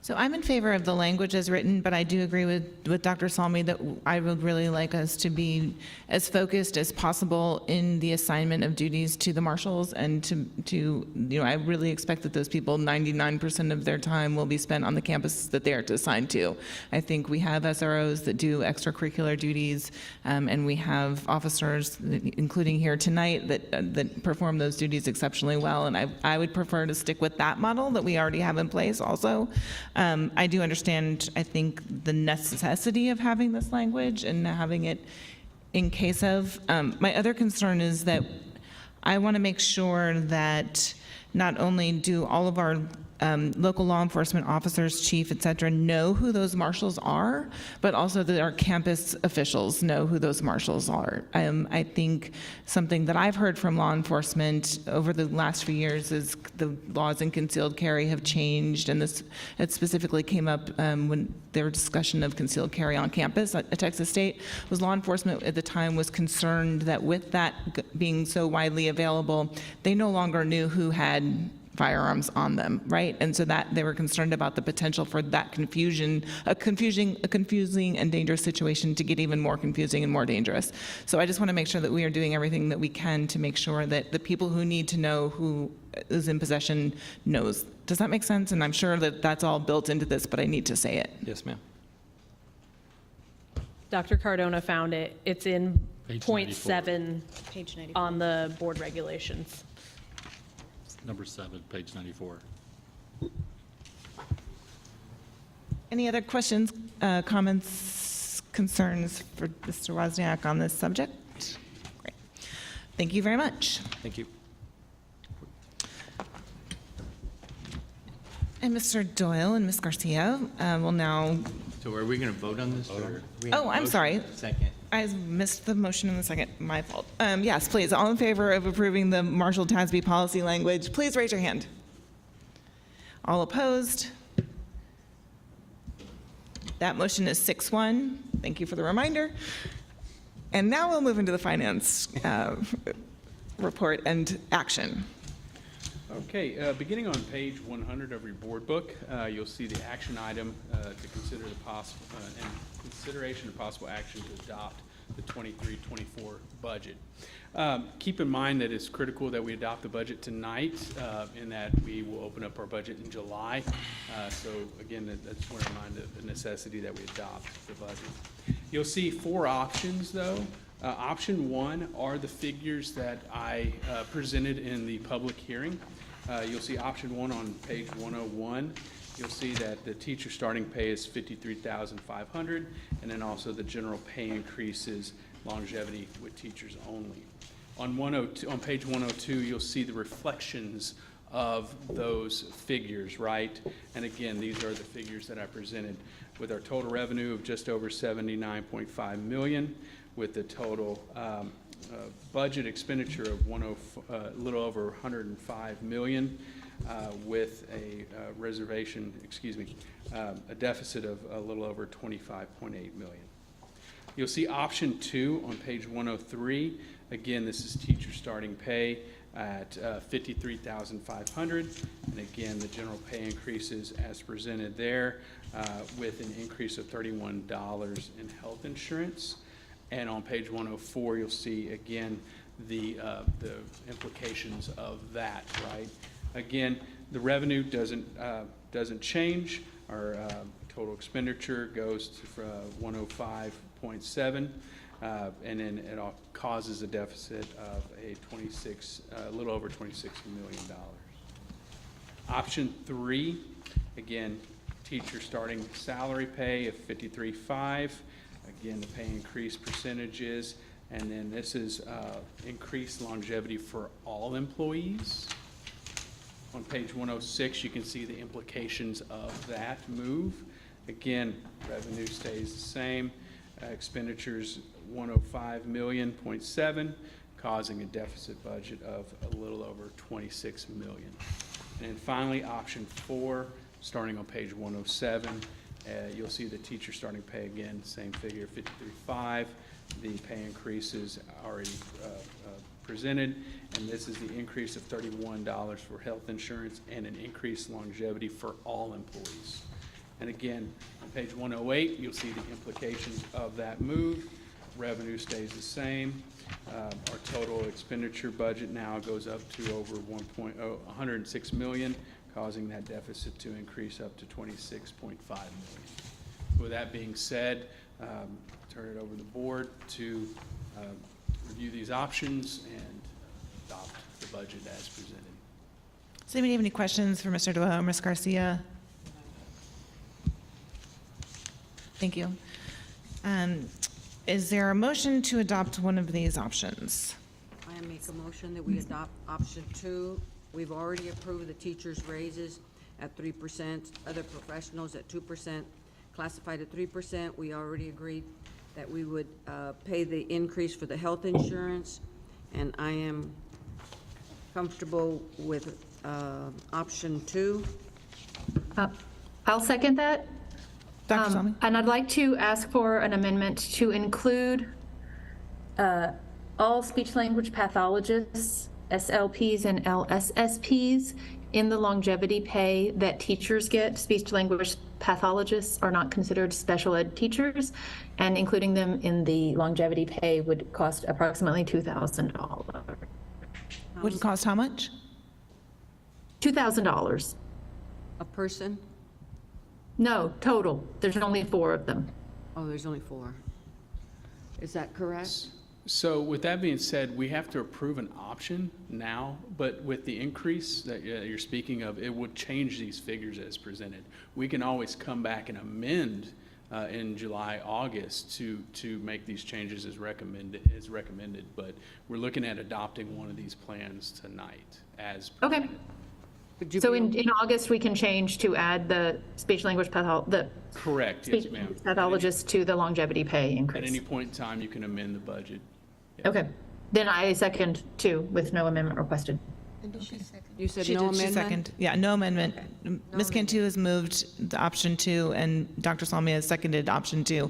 So I'm in favor of the language as written, but I do agree with Dr. Salmi that I would really like us to be as focused as possible in the assignment of duties to the marshals, and to I really expect that those people, 99% of their time will be spent on the campus that they are assigned to. I think we have SROs that do extracurricular duties, and we have officers, including here tonight, that perform those duties exceptionally well, and I would prefer to stick with that model that we already have in place also. I do understand, I think, the necessity of having this language and having it in case of. My other concern is that I want to make sure that not only do all of our local law enforcement officers, chief, et cetera, know who those marshals are, but also that our campus officials know who those marshals are. I think something that I've heard from law enforcement over the last few years is the laws in concealed carry have changed, and it specifically came up when there was discussion of concealed carry on campus at Texas State. Was law enforcement at the time was concerned that with that being so widely available, they no longer knew who had firearms on them, right? And so that they were concerned about the potential for that confusing and dangerous situation to get even more confusing and more dangerous. So I just want to make sure that we are doing everything that we can to make sure that the people who need to know who is in possession knows. Does that make sense? And I'm sure that that's all built into this, but I need to say it. Yes, ma'am. Dr. Cardona found it. It's in Page point 94. 7 Page 94. on the board regulations. Number 7, page 94. Any other questions, comments, concerns for Mr. Wozniak on this subject? Great. Thank you very much. Thank you. And Mr. Doyle and Ms. Garcia will now, So are we going to vote on this? or- we have a Oh, I'm motion sorry. and a Second. I missed the motion in the second, my fault. Yes, please, all in favor of approving the Marshall TASB policy language, please raise your hand. All opposed? That motion is 6-1. Thank you for the reminder. And now we'll move into the finance report and action. Okay, beginning on page 100 of your board book, you'll see the action item to consider the possible, and consideration of possible action to adopt the 23-24 budget. Keep in mind that it's critical that we adopt the budget tonight, in that we will open up our budget in July. So again, I just want to remind the necessity that we adopt the budget. You'll see 4 options though. Option 1 are the figures that I presented in the public hearing. You'll see option 1 on page 101. You'll see that the teacher starting pay is $53,500, and then also the general pay increases longevity with teachers only. On page 102, you'll see the reflections of those figures, right? And again, these are the figures that I presented with our total revenue of just over $79.5 million, with the total budget expenditure of a little over $105 million, with a a deficit of a little over $25.8 million. You'll see option 2 on page 103. Again, this is teacher starting pay at $53,500, and again, the general pay increases as presented there, with an increase of $31 in health insurance. And on page 104, you'll see again the implications of that, right? Again, the revenue doesn't change. Our total expenditure goes to 105.7, and then it all causes a deficit of a little over $26 million. Option 3, again, teacher starting salary pay of $53,500. Again, the pay increase percentages, and then this is increased longevity for all employees. On page 106, you can see the implications of that move. Again, revenue stays the same. Expenditures 105.7 million, causing a deficit budget of a little over $26 million. And then finally, option 4, starting on page 107, you'll see the teacher starting pay again, same figure, $53,500. The pay increases already presented, and this is the increase of $31 for health insurance and an increased longevity for all employees. And again, on page 108, you'll see the implications of that move. Revenue stays the same. Our total expenditure budget now goes up to over 106 million, causing that deficit to increase up to 26.5 million. With that being said, turn it over to the board to review these options and adopt the budget as presented. Does anybody have any questions for Mr. Duo or Ms. Garcia? Thank you. Is there a motion to adopt one of these options? I make a motion that we adopt option 2. We've already approved the teachers' raises at 3%, other professionals at 2%, classified at 3%. We already agreed that we would pay the increase for the health insurance, and I am comfortable with option 2. I'll second that. Dr. Salmi? And I'd like to ask for an amendment to include all speech-language pathologists, SLPs and LSSPs, in the longevity pay that teachers get. Speech-language pathologists are not considered special ed teachers, and including them in the longevity pay would cost approximately $2,000. Would cost how much? $2,000. A person? No, total. There's only 4 of them. Oh, there's only 4. Is that correct? So with that being said, we have to approve an option now, but with the increase that you're speaking of, it would change these figures as presented. We can always come back and amend in July, August to make these changes as recommended, but we're looking at adopting one of these plans tonight as Okay. presented. So in August, we can change to add the speech-language Correct, yes, ma'am. pathologist to the longevity pay At increase. any point in time, you can amend the budget. Okay. Then I second 2 with no amendment requested. And did she second? You said She no did, she amendment? seconded. Yeah, no amendment. Ms. Cantu has moved the option 2, and Dr. Salmi has seconded option 2.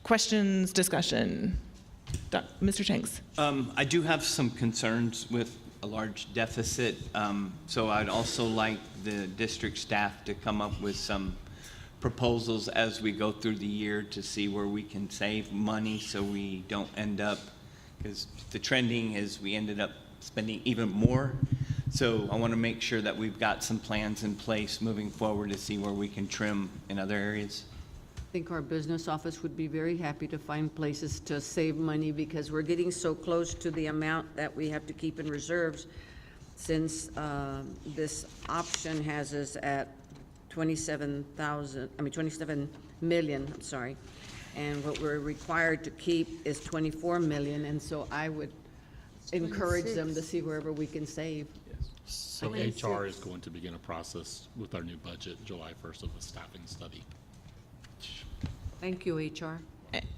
Questions, discussion? Mr. Shanks? I do have some concerns with a large deficit, so I'd also like the district staff to come up with some proposals as we go through the year to see where we can save money so we don't end up, because the trending is we ended up spending even more. So I want to make sure that we've got some plans in place moving forward to see where we can trim in other areas. I think our business office would be very happy to find places to save money because we're getting so close to the amount that we have to keep in reserves since this option has us at 27 million, I'm sorry. And what we're required to keep is 24 million, and so I would encourage them to see wherever we can save. So HR is going to begin a process with our new budget, July 1st, of a staffing study. Thank you, HR.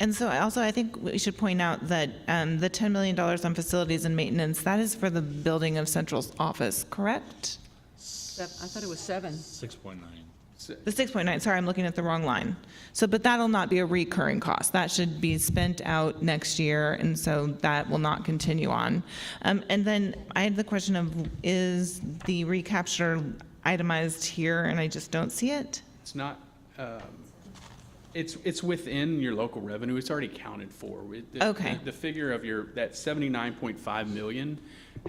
And so also, I think we should point out that the $10 million on facilities and maintenance, that is for the building of central office, correct? I thought it was 7. 6.9. The 6.9, sorry, I'm looking at the wrong line. So, but that'll not be a recurring cost. That should be spent out next year, and so that will not continue on. And then I had the question of, is the recapture itemized here, and I just don't see it? It's not, it's within your local revenue. It's already accounted for. Okay. The figure of that 79.5 million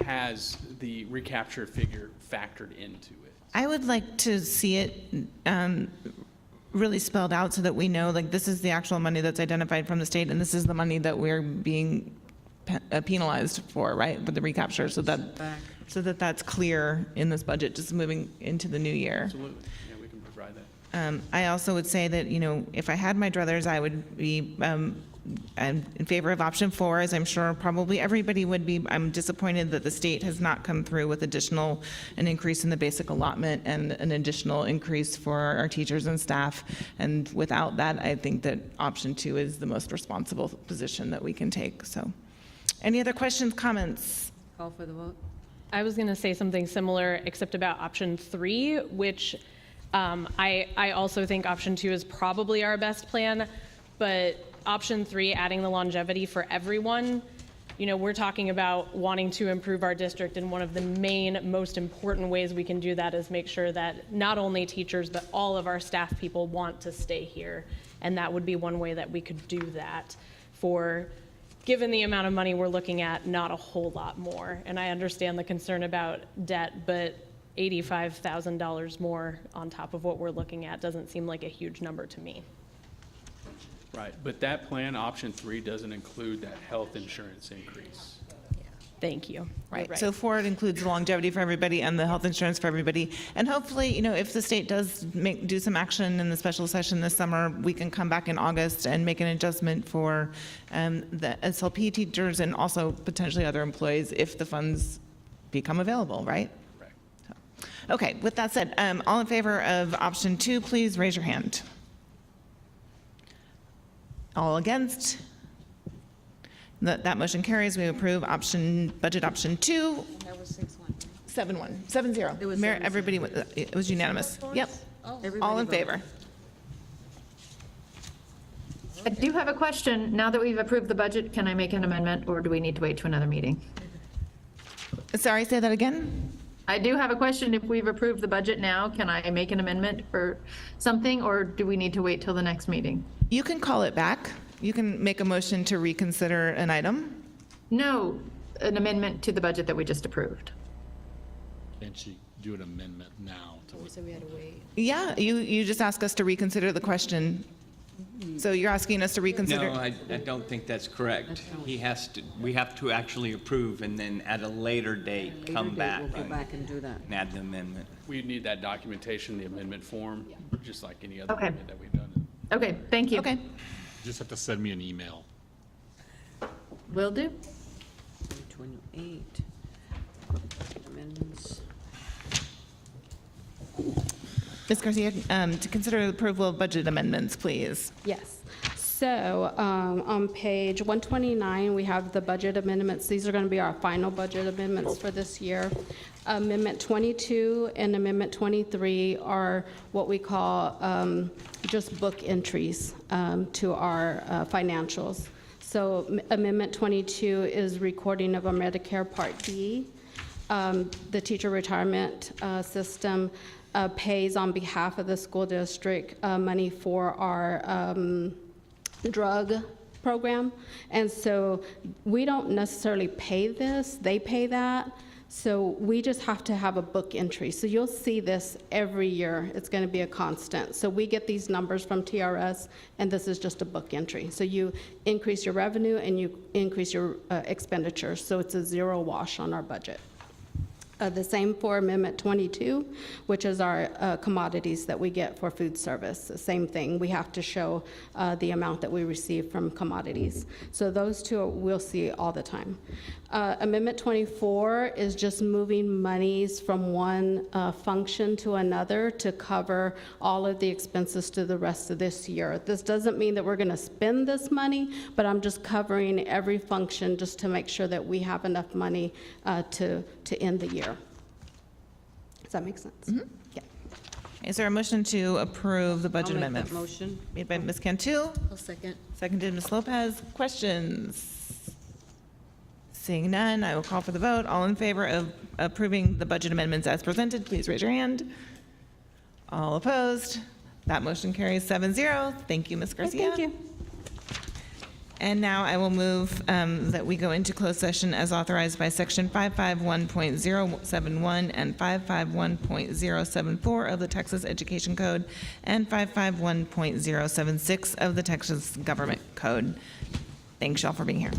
has the recapture figure factored into it. I would like to see it really spelled out so that we know, like, this is the actual money that's identified from the state, and this is the money that we're being penalized for, right, with the recapture, so that that's clear in this budget, just moving into the new year. Absolutely. Yeah, we can provide that. I also would say that, you know, if I had my druthers, I would be in favor of option 4, as I'm sure probably everybody would be. I'm disappointed that the state has not come through with an increase in the basic allotment and an additional increase for our teachers and staff. And without that, I think that option 2 is the most responsible position that we can take. So, any other questions, comments? Call for the vote. I was going to say something similar, except about option 3, which I also think option 2 is probably our best plan, but option 3, adding the longevity for everyone, you know, we're talking about wanting to improve our district, and one of the main, most important ways we can do that is make sure that not only teachers, but all of our staff people want to stay here. And that would be one way that we could do that for, given the amount of money we're looking at, not a whole lot more. And I understand the concern about debt, but $85,000 more on top of what we're looking at doesn't seem like a huge number to me. Right, but that plan, option 3, doesn't include that health insurance increase. Thank you. Right. You're So 4, it includes the longevity for everybody and the health insurance for everybody. And hopefully, you know, if the state does do some action in the special session this summer, we can come back in August and make an adjustment for the SLP teachers and also potentially other employees if the funds become available, right? Right. Okay, with that said, all in favor of option 2, please raise your hand. All against? That motion carries. We approve budget option 2. That was 6-1. 7-1, 7-0. It was Mayor, 7-0. everybody, it was unanimous. Yep. All in favor? I do have a question. Now that we've approved the budget, can I make an amendment, or do we need to wait to another meeting? Sorry, say that again? I do have a question. If we've approved the budget now, can I make an amendment for something, or do we need to wait till the next meeting? You can call it back. You can make a motion to reconsider an item. No, an amendment to the budget that we just approved. Can't she do an amendment now to We said we had to wait. Yeah, you just ask us to reconsider the question. So you're asking us to reconsider? No, I don't think that's correct. We have to actually approve and then at a later date, come back We'll go back and do that. and add the amendment. We need that documentation, the amendment form, just like any other Okay. amendment that we've done. Okay, thank you. Okay. You just have to send me an email. Will do. 28. Amendments. Ms. Garcia, to consider the approval of budget amendments, please. Yes. So on page 129, we have the budget amendments. These are going to be our final budget amendments for this year. Amendment 22 and Amendment 23 are what we call just book entries to our financials. So Amendment 22 is recording of a Medicare Part D. The teacher retirement system pays on behalf of the school district money for our drug program. And so we don't necessarily pay this, they pay that. So we just have to have a book entry. So you'll see this every year. It's going to be a constant. So we get these numbers from TRS, and this is just a book entry. So you increase your revenue and you increase your expenditures. So it's a zero wash on our budget. The same for Amendment 22, which is our commodities that we get for food service. The same thing, we have to show the amount that we receive from commodities. So those two we'll see all the time. Amendment 24 is just moving monies from one function to another to cover all of the expenses to the rest of this year. This doesn't mean that we're going to spend this money, but I'm just covering every function just to make sure that we have enough money to end the year. Does that make sense? Mm-hmm. Yeah. Is there a motion to approve the budget I'll make amendments? that motion. Made by Ms. Cantu, I'll second. seconded Ms. Lopez. Questions? Seeing none, I will call for the vote. All in favor of approving the budget amendments as presented, please raise your hand. All opposed? That motion carries 7-0. Thank you, Ms. Garcia. Thank you. And now I will move that we go into closed session as authorized by Section 551.071 and 551.074 of the Texas Education Code and 551.076 of the Texas Government Code. Thanks, y'all, for being here.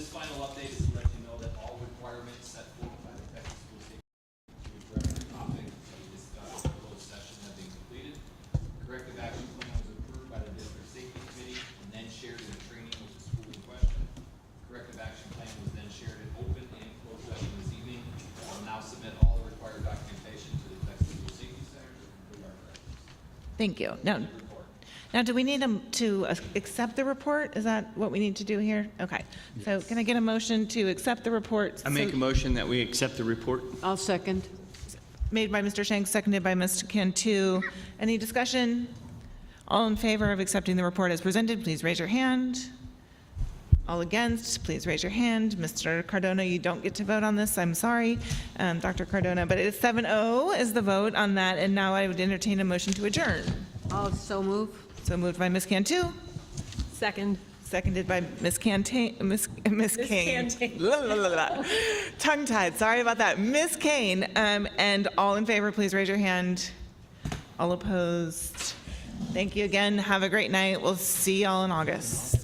this final update is to let you know that all requirements set forth by the Texas School Safety to address the topic that we discussed in closed session have been completed. Corrective action plan was approved by the District Safety Committee and then shared in a training with the school in question. Corrective action plan was then shared in open and closed session this evening. I will now submit all the required documentation to the Texas School Safety Center to complete our corrections. Thank you. Now, do we need to accept the report? Is that what we need to do here? Okay. So can I get a motion to accept the report? I make a motion that we accept the report. I'll second. Made by Mr. Shanks, seconded by Mr. Cantu. Any discussion? All in favor of accepting the report as presented, please raise your hand. All against, please raise your hand. Mr. Cardona, you don't get to vote on this. I'm sorry, Dr. Cardona, but it is 7-0 is the vote on that, and now I would entertain a motion to adjourn. I'll so move. So moved by Ms. Cantu, Second. seconded by Ms. Kane. Canting. La, la, la, la. Tongue-tied, sorry about that. Ms. Kane, and all in favor, please raise your hand. All opposed? Thank you again. Have a great night. We'll see y'all in August.